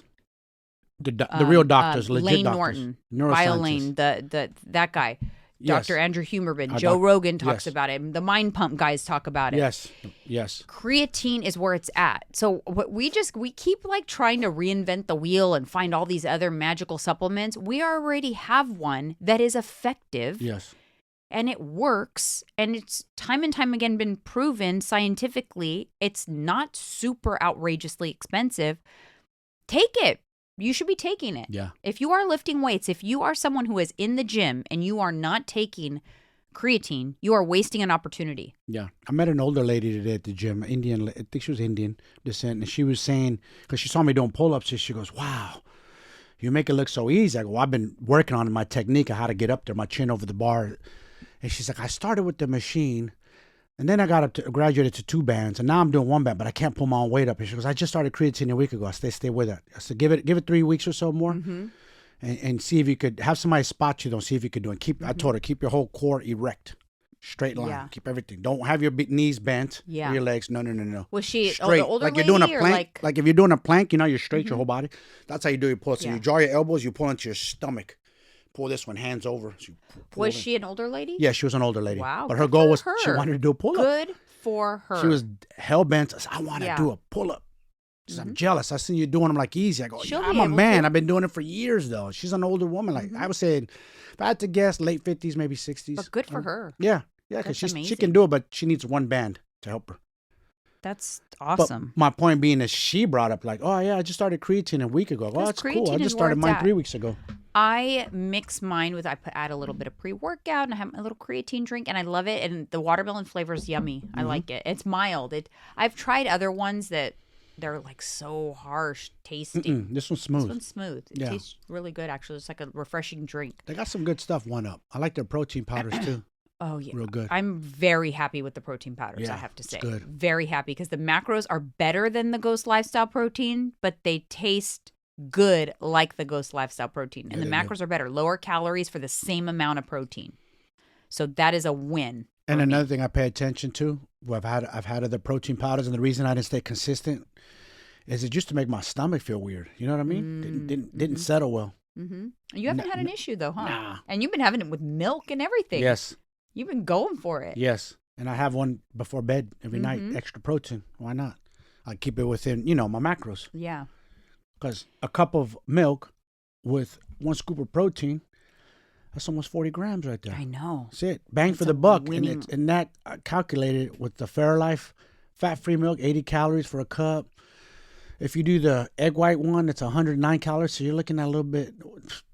The real doctors, legit Lane doctors. Norton, Neuroscientists. BioLane, that guy. Yes. Dr. Andrew Huberman, Joe Rogan talks yes. about it. The Mind Pump guys talk about it. Yes. Creatine is where it's at. So what we keep like trying to reinvent the wheel and find all these other magical supplements. We already have one that is effective. Yes. And it works, and it's time and time again been proven scientifically. It's not super outrageously expensive. Take it. You should be taking it. Yeah. If you are lifting weights, if you are someone who is in the gym and you are not taking creatine, you are wasting an opportunity. Yeah. I met an older lady today at the gym, Indian. I think she was Indian descent, and she was saying, because she saw me doing pull-ups, and she goes, wow, you make it look so easy. I go, well, I've been working on my technique of how to get up there, my chin over the bar. And she's like, I started with the machine, and then I graduated to 2 bands, and now I'm doing 1 band, but I can't pull my own weight up. And she goes, I just started creatine a week ago. I stay with it. I said, give it 3 weeks or so more, and see if you could have somebody spot you. Don't see if you could do it. I told her, keep your whole core erect, straight line. Yeah. Keep everything. Don't have your knees bent. Yeah. Or your legs. No. Was she straight? the older like lady you're doing a or plank. Like if you're doing a plank, you're straight your whole body. That's how you do your pull. So Yeah. you draw your elbows, you pull into your stomach. Pull this one, hands over. So Was she an older lady? Yeah, she was an older lady. Wow. But her good goal for was her. she wanted to do a pull-up. Good for her. She was hell-bent. I said, I want to Yeah. do a pull-up. She said, I'm jealous. I seen you doing them like easy. I go, She'll yeah, be I'm a able man. to. I've been doing it for years, though. She's an older woman. Like I was saying, if I had to guess, late 50s, maybe 60s. But good for her. Yeah, because That's she amazing. can do it, but she needs 1 band to help her. That's awesome. But my point being is she brought up like, oh, yeah, I just started creatine a week ago. Oh, that's cool. I creatine is just where started it's mine at. 3 weeks ago. I mix mine with, add a little bit of pre-workout and I have a little creatine drink and I love it. And the watermelon flavor is yummy. I like it. It's mild. I've tried other ones that they're like so harsh tasting. This one's smooth. This one's smooth. It tastes really good, actually. It's like a refreshing drink. They got some good stuff, One Up. I like their protein powders, too. Oh, yeah. Real good. I'm very happy with the protein powders, Yeah, I have to say. it's good. Very happy because the macros are better than the Ghost Lifestyle protein, but they taste good like the Ghost Lifestyle protein. And Yeah, the they macros are better. Lower calories for the same amount of protein. So that is a win. And another thing I pay attention to, I've had other protein powders, and the reason I didn't stay consistent is it used to make my stomach feel weird. You know what I mean? Didn't settle well. Mm-hmm. You haven't had an issue though, huh? Nah. And you've been having it with milk and everything. Yes. You've been going for it. Yes. And I have one before bed every night, extra protein. Why not? I keep it within, my macros. Yeah. Because a cup of milk with 1 scoop of protein, that's almost 40 grams right there. I know. That's it. Bang for the buck. And that I calculated with the Fairlife fat-free milk, 80 calories for a cup. If you do the egg white one, it's 109 calories. So you're looking at a little bit,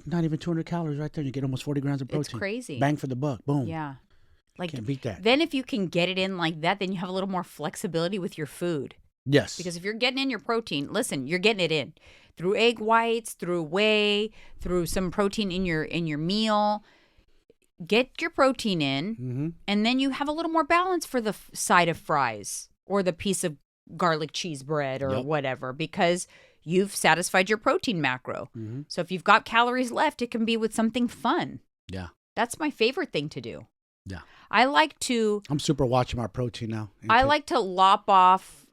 not even 200 calories right there. You get almost 40 grams of protein. It's crazy. Bang for the buck. Boom. Yeah. Like, can't beat that. Then if you can get it in like that, then you have a little more flexibility with your food. Yes. Because if you're getting in your protein, listen, you're getting it in through egg whites, through whey, through some protein in your meal. Get your protein in, and then you have a little more balance for the side of fries or the piece of garlic cheese bread or whatever, because you've satisfied your protein macro. So if you've got calories left, it can be with something fun. Yeah. That's my favorite thing to do. Yeah. I'm super watching my protein now. I like to lop off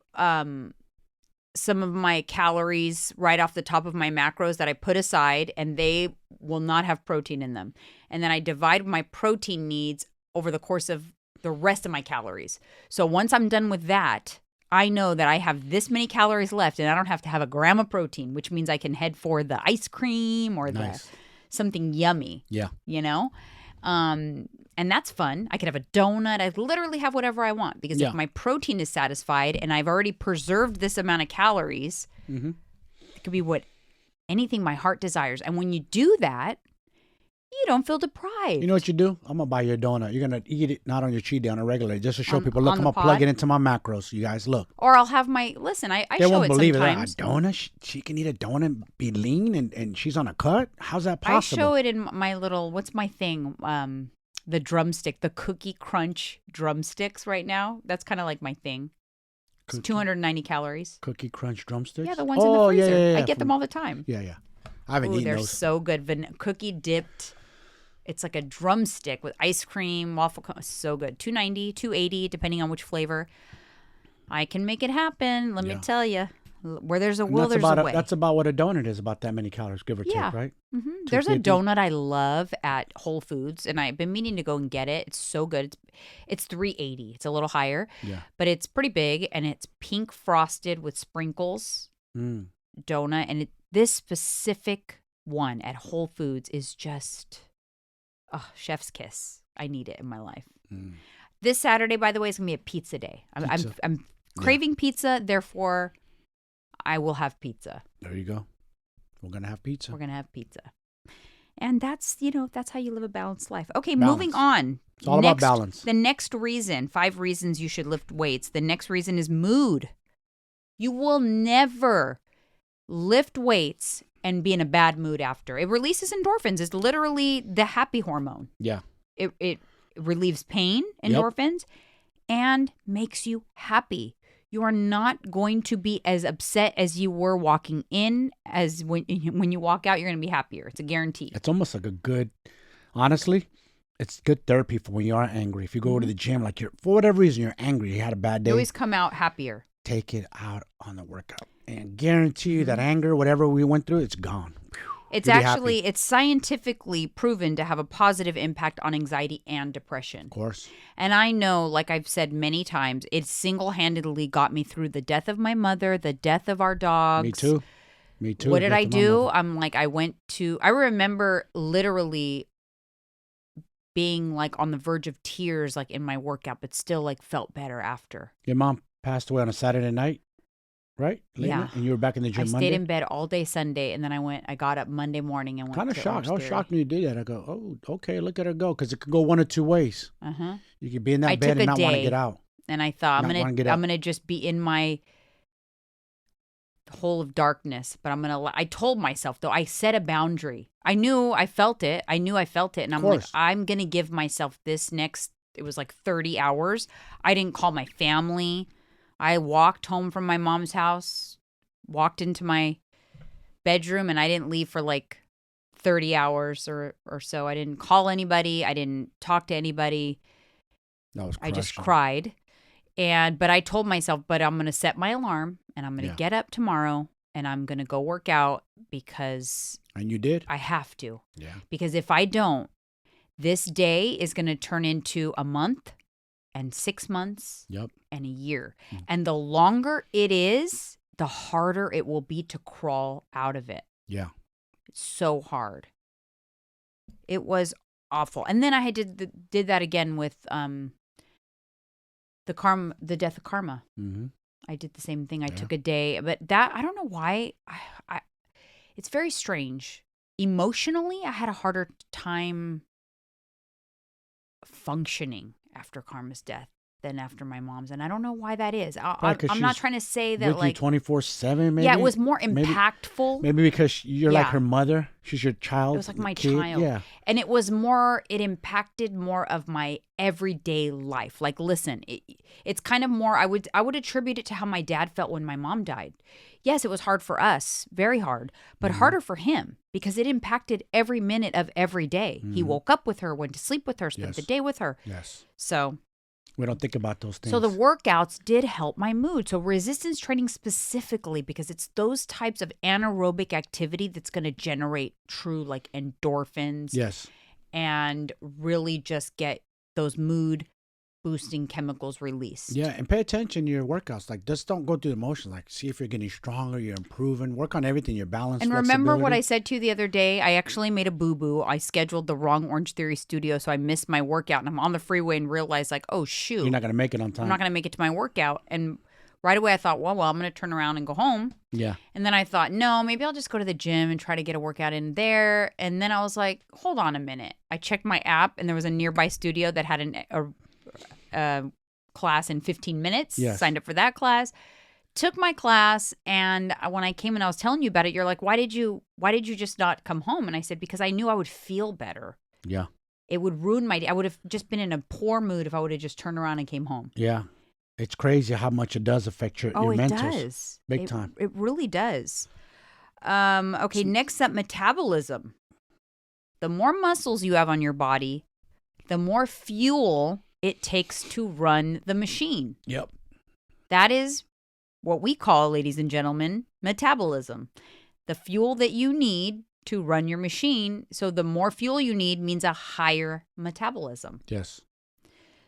some of my calories right off the top of my macros that I put aside, and they will not have protein in them. And then I divide my protein needs over the course of the rest of my calories. So once I'm done with that, I know that I have this many calories left, and I don't have to have a gram of protein, which means I can head for the ice cream or something yummy. Yeah. And that's fun. I could have a donut. I literally have whatever I want, because if my protein is satisfied and I've already preserved this amount of calories, it could be anything my heart desires. And when you do that, you don't feel deprived. You know what you do? I'm going to buy you a donut. You're going to eat it not on your cheat day, on a regular, just to show people, look, I'm going to plug it into my macros. You guys, look. Or I'll have I show it sometimes. They won't believe it. A donut? She can eat a donut, be lean, and she's on a cut? How's that possible? I show it in my little, what's my thing? The drumstick, the Cookie Crunch drumsticks right now. That's kind of like my thing. It's 290 calories. Cookie Crunch drumsticks? Yeah, the ones in the freezer. Yeah. I get them all the time. Yeah. I haven't eaten those. They're so good. Cookie dipped. It's like a drumstick with ice cream, waffle cone. So good. 290, 280, depending on which flavor. I can make it happen. Let me tell you. Where there's a will, there's a way. That's about what a donut is, about that many calories, give or take, right? There's a donut I love at Whole Foods, and I've been meaning to go and get it. It's so good. It's 380. It's a little higher, but it's pretty big, and it's pink frosted with sprinkles donut. And this specific one at Whole Foods is just, chef's kiss. I need it in my life. This Saturday, by the way, is going to be a pizza day. I'm craving pizza, therefore I will have pizza. There you go. We're going to have pizza. And that's how you live a balanced life. Okay, moving on. It's all about balance. The next reason, 5 reasons you should lift weights. The next reason is mood. You will never lift weights and be in a bad mood after. It releases endorphins. It's literally the happy hormone. Yeah. It relieves pain, endorphins, and makes you happy. You are not going to be as upset as you were walking in, as when you walk out, you're going to be happier. It's a guarantee. It's almost like honestly, it's good therapy for when you are angry. If you go to the gym, like for whatever reason, you're angry, you had a bad day. You always come out happier. Take it out on the workout, and guarantee you that anger, whatever we went through, it's gone. It's scientifically proven to have a positive impact on anxiety and depression. Of course. And I know, like I've said many times, it single-handedly got me through the death of my mother, the death of our dogs. Me too. What did I do? I remember literally being like on the verge of tears, like in my workout, but still like felt better after. Your mom passed away on a Saturday night? Right? Yeah. And you were back in the gym Monday? I stayed in bed all day Sunday, and then I got up Monday morning and went kind of shocked. I was shocked when you did that. I go, oh, okay, look at her go. Because it could go one or two ways. You could be in that bed and not want to get out. And I thought, I'm going to just be in my hole of darkness. But I told myself, though, I set a boundary. I knew I felt it. And I'm like, I'm going to give myself this next, it was like 30 hours. I didn't call my family. I walked home from my mom's house, walked into my bedroom, and I didn't leave for like 30 hours or so. I didn't call anybody. I didn't talk to anybody. That was I just crushing. cried. But I told myself, but I'm going to set my alarm and I'm going to get up tomorrow and I'm going to go work out because. And you did? I have to. Yeah. Because if I don't, this day is going to turn into a month and 6 months and a year. Mm. And the longer it is, the harder it will be to crawl out of it. Yeah. It's so hard. It was awful. And then I did that again with the death of karma. Mm-hmm. I did the same thing. I took a day, but that I don't know why. It's very strange. Emotionally, I had a harder time functioning after Karma's death than after my mom's, and I don't know why that is. I'm not trying to say that like 24/7. Maybe it was more impactful. Maybe because you're like her mother. She's your child. It was like my kid. child. Yeah, and it was more. It impacted more of my everyday life. Like, listen, it's kind of more. I would attribute it to how my dad felt when my mom died. Yes, it was hard for us, very hard, but harder for him because it impacted every minute of every day. He woke up with her, went to sleep with her, spent the day with her. Yes. So we don't think about those things. So the workouts did help my mood. So resistance training specifically, because it's those types of anaerobic activity that's going to generate true like endorphins. Yes. And really just get those mood boosting chemicals released. Yeah, and pay attention to your workouts. Like, just don't go through the motion. Like, see if you're getting stronger, you're improving. Work on everything, your balance, and remember what I said to you the other day? I actually made a boo-boo. I scheduled the wrong Orange Theory studio, so I missed my workout. And I'm on the freeway and realized, like, oh, shoot. You're not going to make it on time. I'm not going to make it to my workout. And right away I thought, well, I'm going to turn around and go home. Yeah. And then I thought, no, maybe I'll just go to the gym and try to get a workout in there. And then I was like, hold on a minute. I checked my app, and there was a nearby studio that had a class in 15 minutes. Yes. Signed up for that class, took my class, and when I came and I was telling you about it, you're like, why did you just not come home? And I said, because I knew I would feel better. Yeah. It would ruin my day. I would have just been in a poor mood if I would have just turned around and came home. Yeah. It's crazy how much it does affect your mentals. It does. Big time. It really does. Okay, next up, metabolism. The more muscles you have on your body, the more fuel it takes to run the machine. Yep. That is what we call, ladies and gentlemen, metabolism. The fuel that you need to run your machine. So the more fuel you need means a higher metabolism. Yes.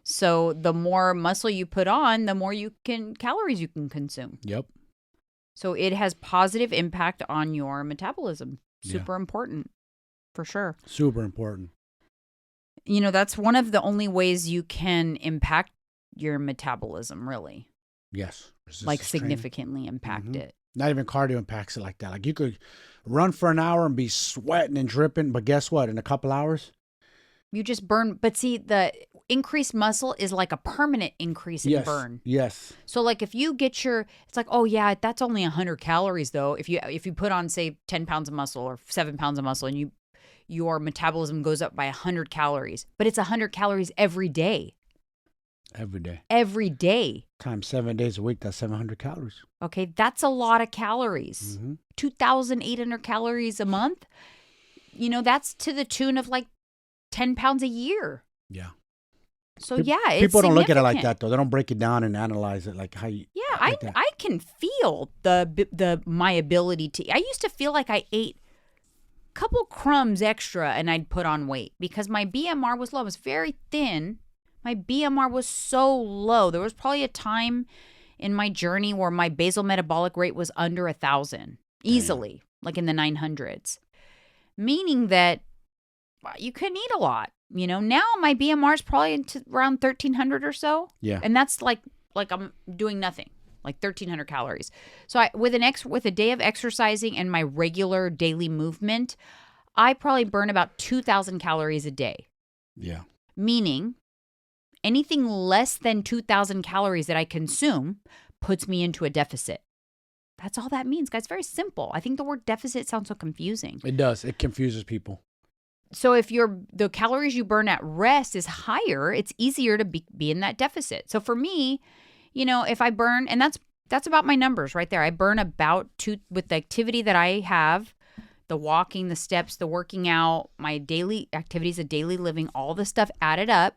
So the more muscle you put on, the more calories you can consume. Yep. So it has positive impact on your metabolism. Super important, for sure. Super important. You know, that's one of the only ways you can impact your metabolism, really. Yes. Like significantly impact it. Not even cardio impacts it like that. Like you could run for an hour and be sweating and dripping, but guess what? In a couple hours, you just burn. But see, the increased muscle is like a permanent increase in burn. Yes. So like if you get it's like, oh yeah, that's only 100 calories though. If you put on, say, 10 pounds of muscle or 7 pounds of muscle, and your metabolism goes up by 100 calories, but it's 100 calories every day. Every day. Every day. Times 7 days a week, that's 700 calories. Okay, that's a lot of calories. 2,800 calories a month. You know, that's to the tune of like 10 pounds a year. Yeah. So it's people don't look at it like that though. They don't break it down and analyze it like how you. Yeah, like I can feel my ability to. I used to feel like I ate a couple crumbs extra and I'd put on weight because my BMR was low. I was very thin. My BMR was so low. There was probably a time in my journey where my basal metabolic rate was under 1,000 easily, like in the 900s, meaning that you couldn't eat a lot. You know, now my BMR is probably around 1,300 or so. Yeah. And that's like I'm doing nothing, like 1,300 calories. So with a day of exercising and my regular daily movement, I probably burn about 2,000 calories a day. Yeah. Meaning anything less than 2,000 calories that I consume puts me into a deficit. That's all that means, guys. Very simple. I think the word deficit sounds so confusing. It does. It confuses people. So if the calories you burn at rest is higher, it's easier to be in that deficit. So for me, you know, if I burn, and that's about my numbers right there. I burn about with the activity that I have, the walking, the steps, the working out, my daily activities of daily living, all the stuff added up,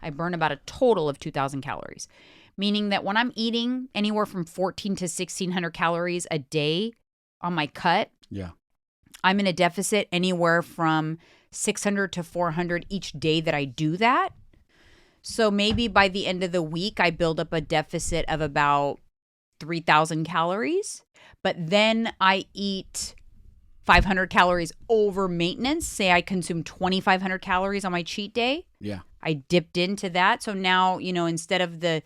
I burn about a total of 2,000 calories. Meaning that when I'm eating anywhere from 14 to 1,600 calories a day on my cut, yeah, I'm in a deficit anywhere from 600 to 400 each day that I do that. So maybe by the end of the week, I build up a deficit of about 3,000 calories. But then I eat 500 calories over maintenance. Say I consume 2,500 calories on my cheat day. yeah. I dipped into that. So now, instead of the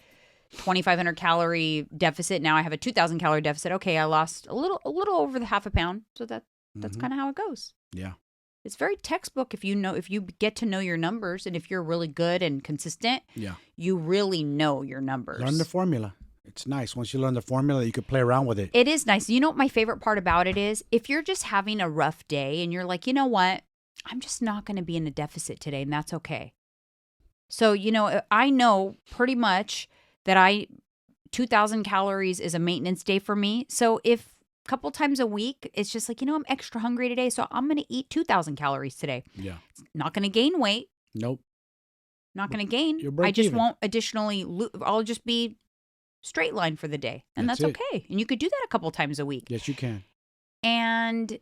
2,500 calorie deficit, now I have a 2,000 calorie deficit. Okay, I lost a little over the half a pound. So that's kind of how it goes. Yeah. It's very textbook if you get to know your numbers, and if you're really good and consistent, you really know your numbers. Learn the formula. It's nice. Once you learn the formula, you can play around with it. It is nice. You know what my favorite part about it is? If you're just having a rough day and you're like, you know what? I'm just not going to be in a deficit today, and that's okay. So, I know pretty much that 2,000 calories is a maintenance day for me. So if a couple times a week, it's just like, I'm extra hungry today, so I'm going to eat 2,000 calories today. Yeah. It's not going to gain weight. Nope. Not going to gain. You'll break I just even. won't additionally, I'll just be straight line for the day. And that's okay. And you could do that a couple times a week. Yes, you can. And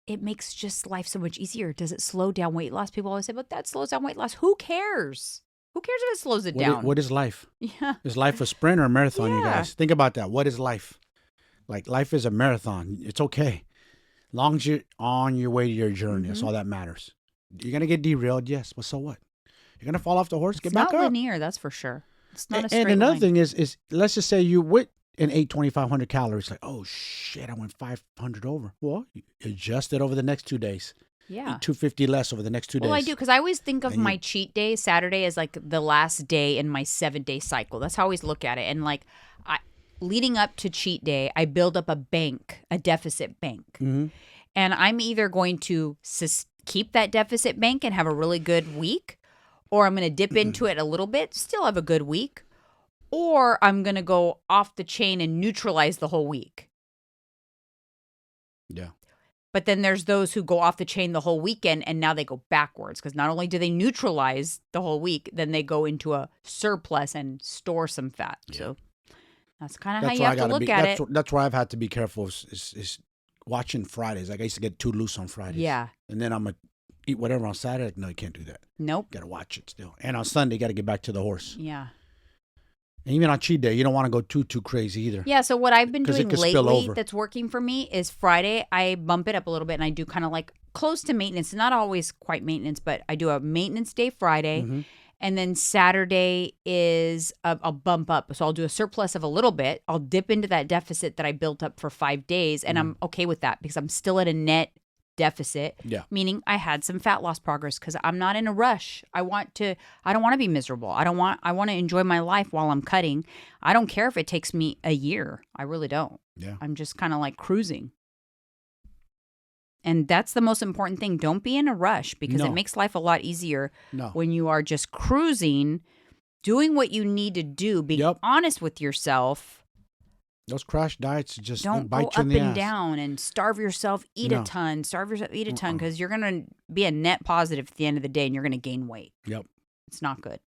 it makes just life so much easier. Does it slow down weight loss? People always say, but that slows down weight loss. Who cares? Who cares if it slows it down? What is life? Yeah. Is life a sprint or a marathon, you guys? Think about that. What is life? Like, life is a marathon. It's okay. As long as you're on your way to your journey, that's all that matters. You're going to get derailed, yes, but so what? You're going to fall off the horse, get back up. It's not linear, that's for sure. It's not a straight line. And another thing is let's just say you went and ate 2,500 calories. Like, oh, shit, I went 500 over. Well, you adjust it over the next 2 days. Yeah. Eat 250 less over the next 2 days. Well, I do, because I always think of my cheat day, Saturday, as like the last day in my 7-day cycle. That's how I always look at it. And like, leading up to cheat day, I build up a deficit bank. Mm-hmm. And I'm either going to keep that deficit bank and have a really good week, or I'm going to dip into it a little bit, still have a good week, or I'm going to go off the chain and neutralize the whole week. Yeah. But then there's those who go off the chain the whole weekend, and now they go backwards, because not only do they neutralize the whole week, then they go into a surplus and store some fat. Yeah. So that's kind of how you have to look at it. That's why I've had to be careful is watching Fridays. Like, I used to get too loose on Fridays. Yeah. And then I'm going to eat whatever on Saturday. Like, no, you can't do that. Nope. Got to watch it still. And on Sunday, got to get back to the horse. Yeah. And even on cheat day, you don't want to go too crazy either. Yeah, so what I've been doing lately that's working for me is Friday, I bump it up a little bit, and I do kind of like close to maintenance. Not always quite maintenance, but I do a maintenance day Friday. Mm-hmm. And then Saturday is I'll bump up. So I'll do a surplus of a little bit. I'll dip into that deficit that I built up for 5 days. And I'm okay with that because I'm still at a net deficit. Yeah. Meaning I had some fat loss progress because I'm not in a rush. I don't want to be miserable. I want to enjoy my life while I'm cutting. I don't care if it takes me a year. I really don't. Yeah. I'm just kind of like cruising. And that's the most important thing. Don't be in a rush because it makes life a lot easier when you are just cruising, doing what you need to do, being honest with yourself. Those crash diets just don't bite go you in the ass. Up and down and starve yourself, eat a ton, because you're going to be a net positive at the end of the day and you're going to gain weight. Yep. It's not good.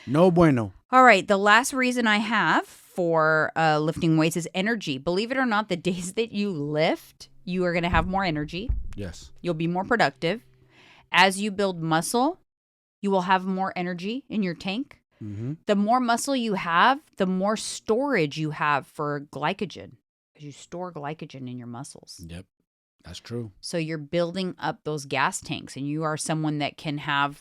No bueno. All right. The last reason I have for lifting weights is energy. Believe it or not, the days that you lift, you are going to have more energy. Yes. You'll be more productive. As you build muscle, you will have more energy in your tank. Mm-hmm. The more muscle you have, the more storage you have for glycogen, because you store glycogen in your muscles. Yep, that's true. So you're building up those gas tanks, and you are someone that can have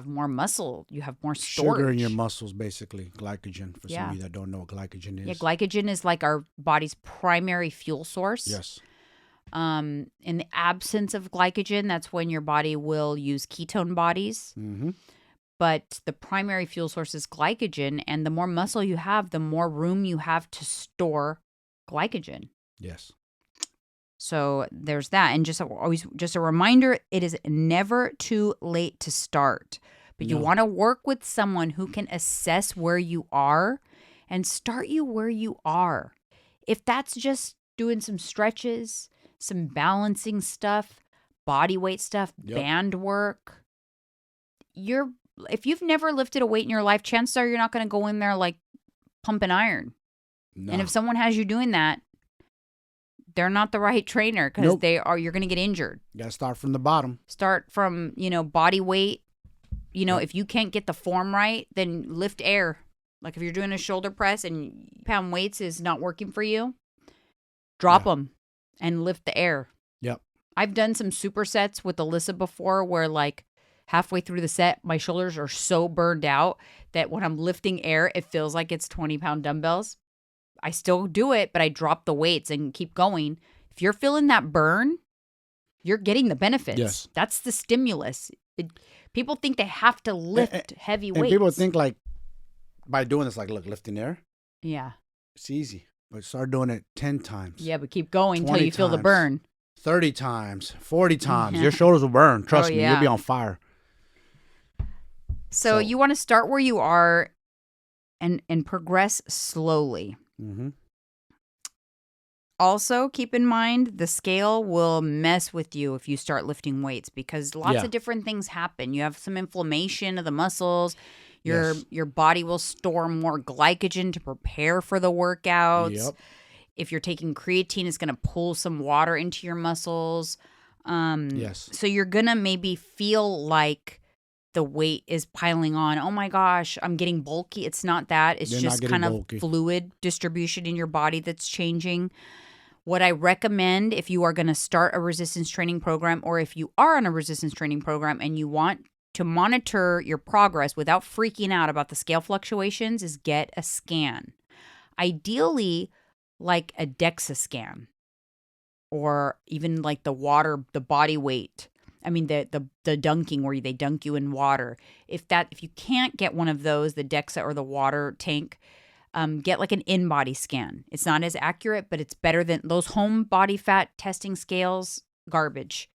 more muscle, you have more storage. Sugar in your muscles, basically, glycogen. For some of you that don't know what glycogen is. Yeah, glycogen is like our body's primary fuel source. Yes. In the absence of glycogen, that's when your body will use ketone bodies. Mm-hmm. But the primary fuel source is glycogen, and the more muscle you have, the more room you have to store glycogen. Yes. So there's that. And just a reminder, it is never too late to start. But you want to work with someone who can assess where you are and start you where you are. If that's just doing some stretches, some balancing stuff, body weight stuff, band work. If you've never lifted a weight in your life, chances are you're not going to go in there like pumping iron. No. And if someone has you doing that, they're not the right trainer because you're going to get injured. You got to start from the bottom. Start from, body weight. If you can't get the form right, then lift air. Like if you're doing a shoulder press and pound weights is not working for you, drop them and lift the air. Yep. I've done some supersets with Alyssa before where like halfway through the set, my shoulders are so burned out that when I'm lifting air, it feels like it's 20-pound dumbbells. I still do it, but I drop the weights and keep going. If you're feeling that burn, you're getting the benefits. Yes. That's the stimulus. People think they have to lift heavy weights. And people think like by doing this, like, look, lifting air. Yeah. It's easy. But start doing it 10 times. Yeah, but keep going until you feel the burn. 30 times, 40 times. Your shoulders will burn. Trust me, you'll be on fire. So you want to start where you are and progress slowly. Mm-hmm. Also, keep in mind the scale will mess with you if you start lifting weights because lots of different things happen. You have some inflammation of the muscles. Your body will store more glycogen to prepare for the workouts. Yep. If you're taking creatine, it's going to pull some water into your muscles. Yes. So you're going to maybe feel like the weight is piling on. Oh my gosh, I'm getting bulky. It's not that. It's just kind of fluid distribution in your body that's changing. What I recommend if you are going to start a resistance training program or if you are on a resistance training program and you want to monitor your progress without freaking out about the scale fluctuations is get a scan. Ideally, like a DEXA scan or even like the body weight. I mean, the dunking where they dunk you in water. If you can't get one of those, the DEXA or the water tank, get like an in-body scan. It's not as accurate, but it's better than those home body fat testing scales. Garbage.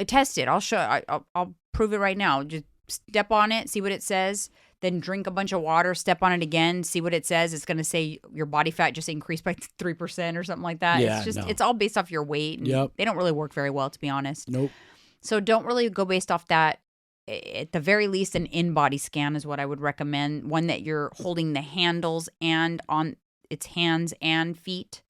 Test it. I'll show. I'll prove it right now. Just step on it, see what it says. Then drink a bunch of water. Step on it again, see what it says. It's going to say your body fat just increased by 3% or something like that. Yeah, it's all based off your weight. And they don't really work very well, to be honest. Nope. So don't really go based off that. At the very least, an in-body scan is what I would recommend. One that you're holding the handles and on its hands and feet.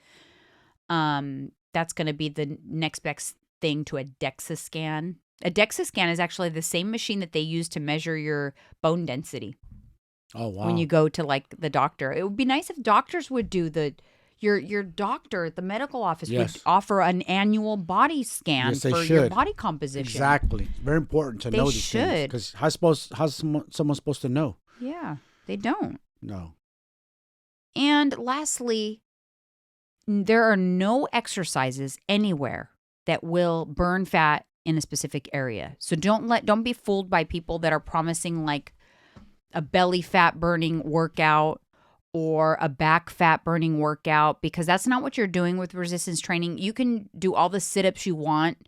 That's going to be the next best thing to a DEXA scan. A DEXA scan is actually the same machine that they use to measure your bone density. Oh, wow. When you go to like the doctor. It would be nice if doctors would do your doctor at the medical office would offer an annual body scan for your body composition. Exactly. Very important to know these things. Because how's someone supposed to know? Yeah, they don't. No. And lastly, there are no exercises anywhere that will burn fat in a specific area. So don't be fooled by people that are promising like a belly fat burning workout or a back fat burning workout, because that's not what you're doing with resistance training. You can do all the sit-ups you want.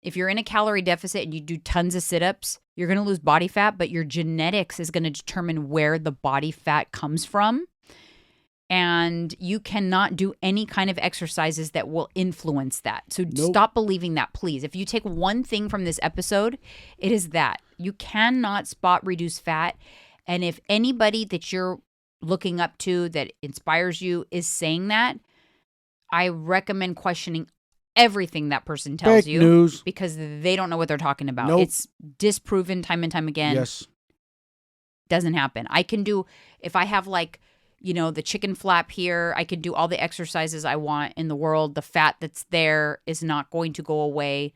If you're in a calorie deficit and you do tons of sit-ups, you're going to lose body fat, but your genetics is going to determine where the body fat comes from. And you cannot do any kind of exercises that will influence that. So stop believing that, please. If you take one thing from this episode, it is that. You cannot spot reduce fat. And if anybody that you're looking up to that inspires you is saying that, I recommend questioning everything that person tells you. News. Because they don't know what they're talking about. Nope. It's disproven time and time again. Yes. Doesn't happen. I can do, if I have like, the chicken flap here, I can do all the exercises I want in the world. The fat that's there is not going to go away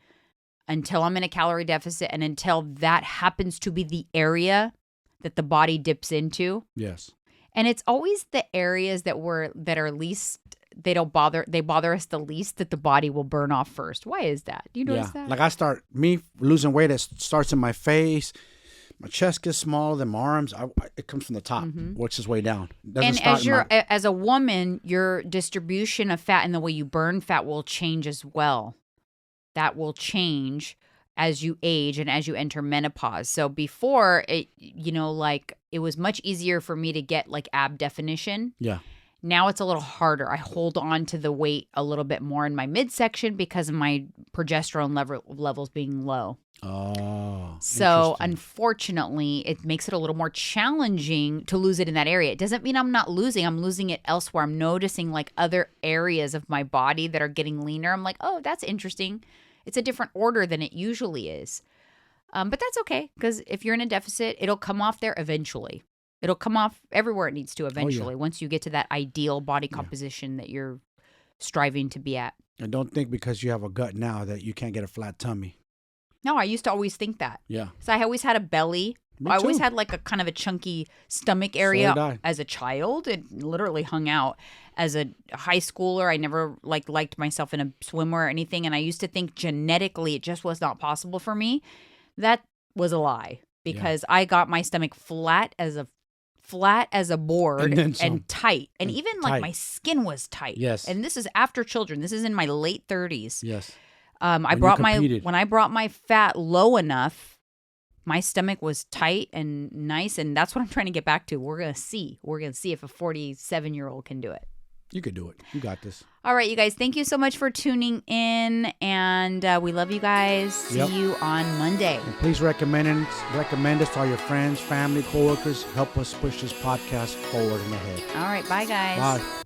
until I'm in a calorie deficit and until that happens to be the area that the body dips into. Yes. And it's always the areas that are least, they bother us the least that the body will burn off first. Why is that? Do you notice that? Like me losing weight, it starts in my face. My chest gets smaller than my arms. It comes from the top, works its way down. And as a woman, your distribution of fat and the way you burn fat will change as well. That will change as you age and as you enter menopause. So before, it was much easier for me to get like ab definition. Yeah. Now it's a little harder. I hold on to the weight a little bit more in my midsection because of my progesterone levels being low. Oh, so interesting. unfortunately, it makes it a little more challenging to lose it in that area. It doesn't mean I'm not losing. I'm losing it elsewhere. I'm noticing like other areas of my body that are getting leaner. I'm like, oh, that's interesting. It's a different order than it usually is. But that's okay, because if you're in a deficit, it'll come off there eventually. It'll come off everywhere it needs to eventually once you get to that ideal body composition that you're striving to be at. And don't think because you have a gut now that you can't get a flat tummy. No, I used to always think that. Yeah. So I always had a belly. Me I always too. had like a kind of a chunky stomach So area did I. as a child. It literally hung out. As a high schooler, I never liked myself in a swimwear or anything. And I used to think genetically it just was not possible for me. That was a lie, because I got my stomach flat as a board and tight. And even like my skin was tight. Yes. And this is after children. This is in my late 30s. Yes. When I brought my fat low enough, my stomach was tight and nice, and that's what I'm trying to get back to. We're gonna see if a 47-year-old can do it. You could do it. You got this. All right, you guys. Thank you so much for tuning in, and we love you guys. See you on Monday. And please recommend us to all your friends, family, coworkers. Help us push this podcast forward and ahead. All right, bye, guys. Bye.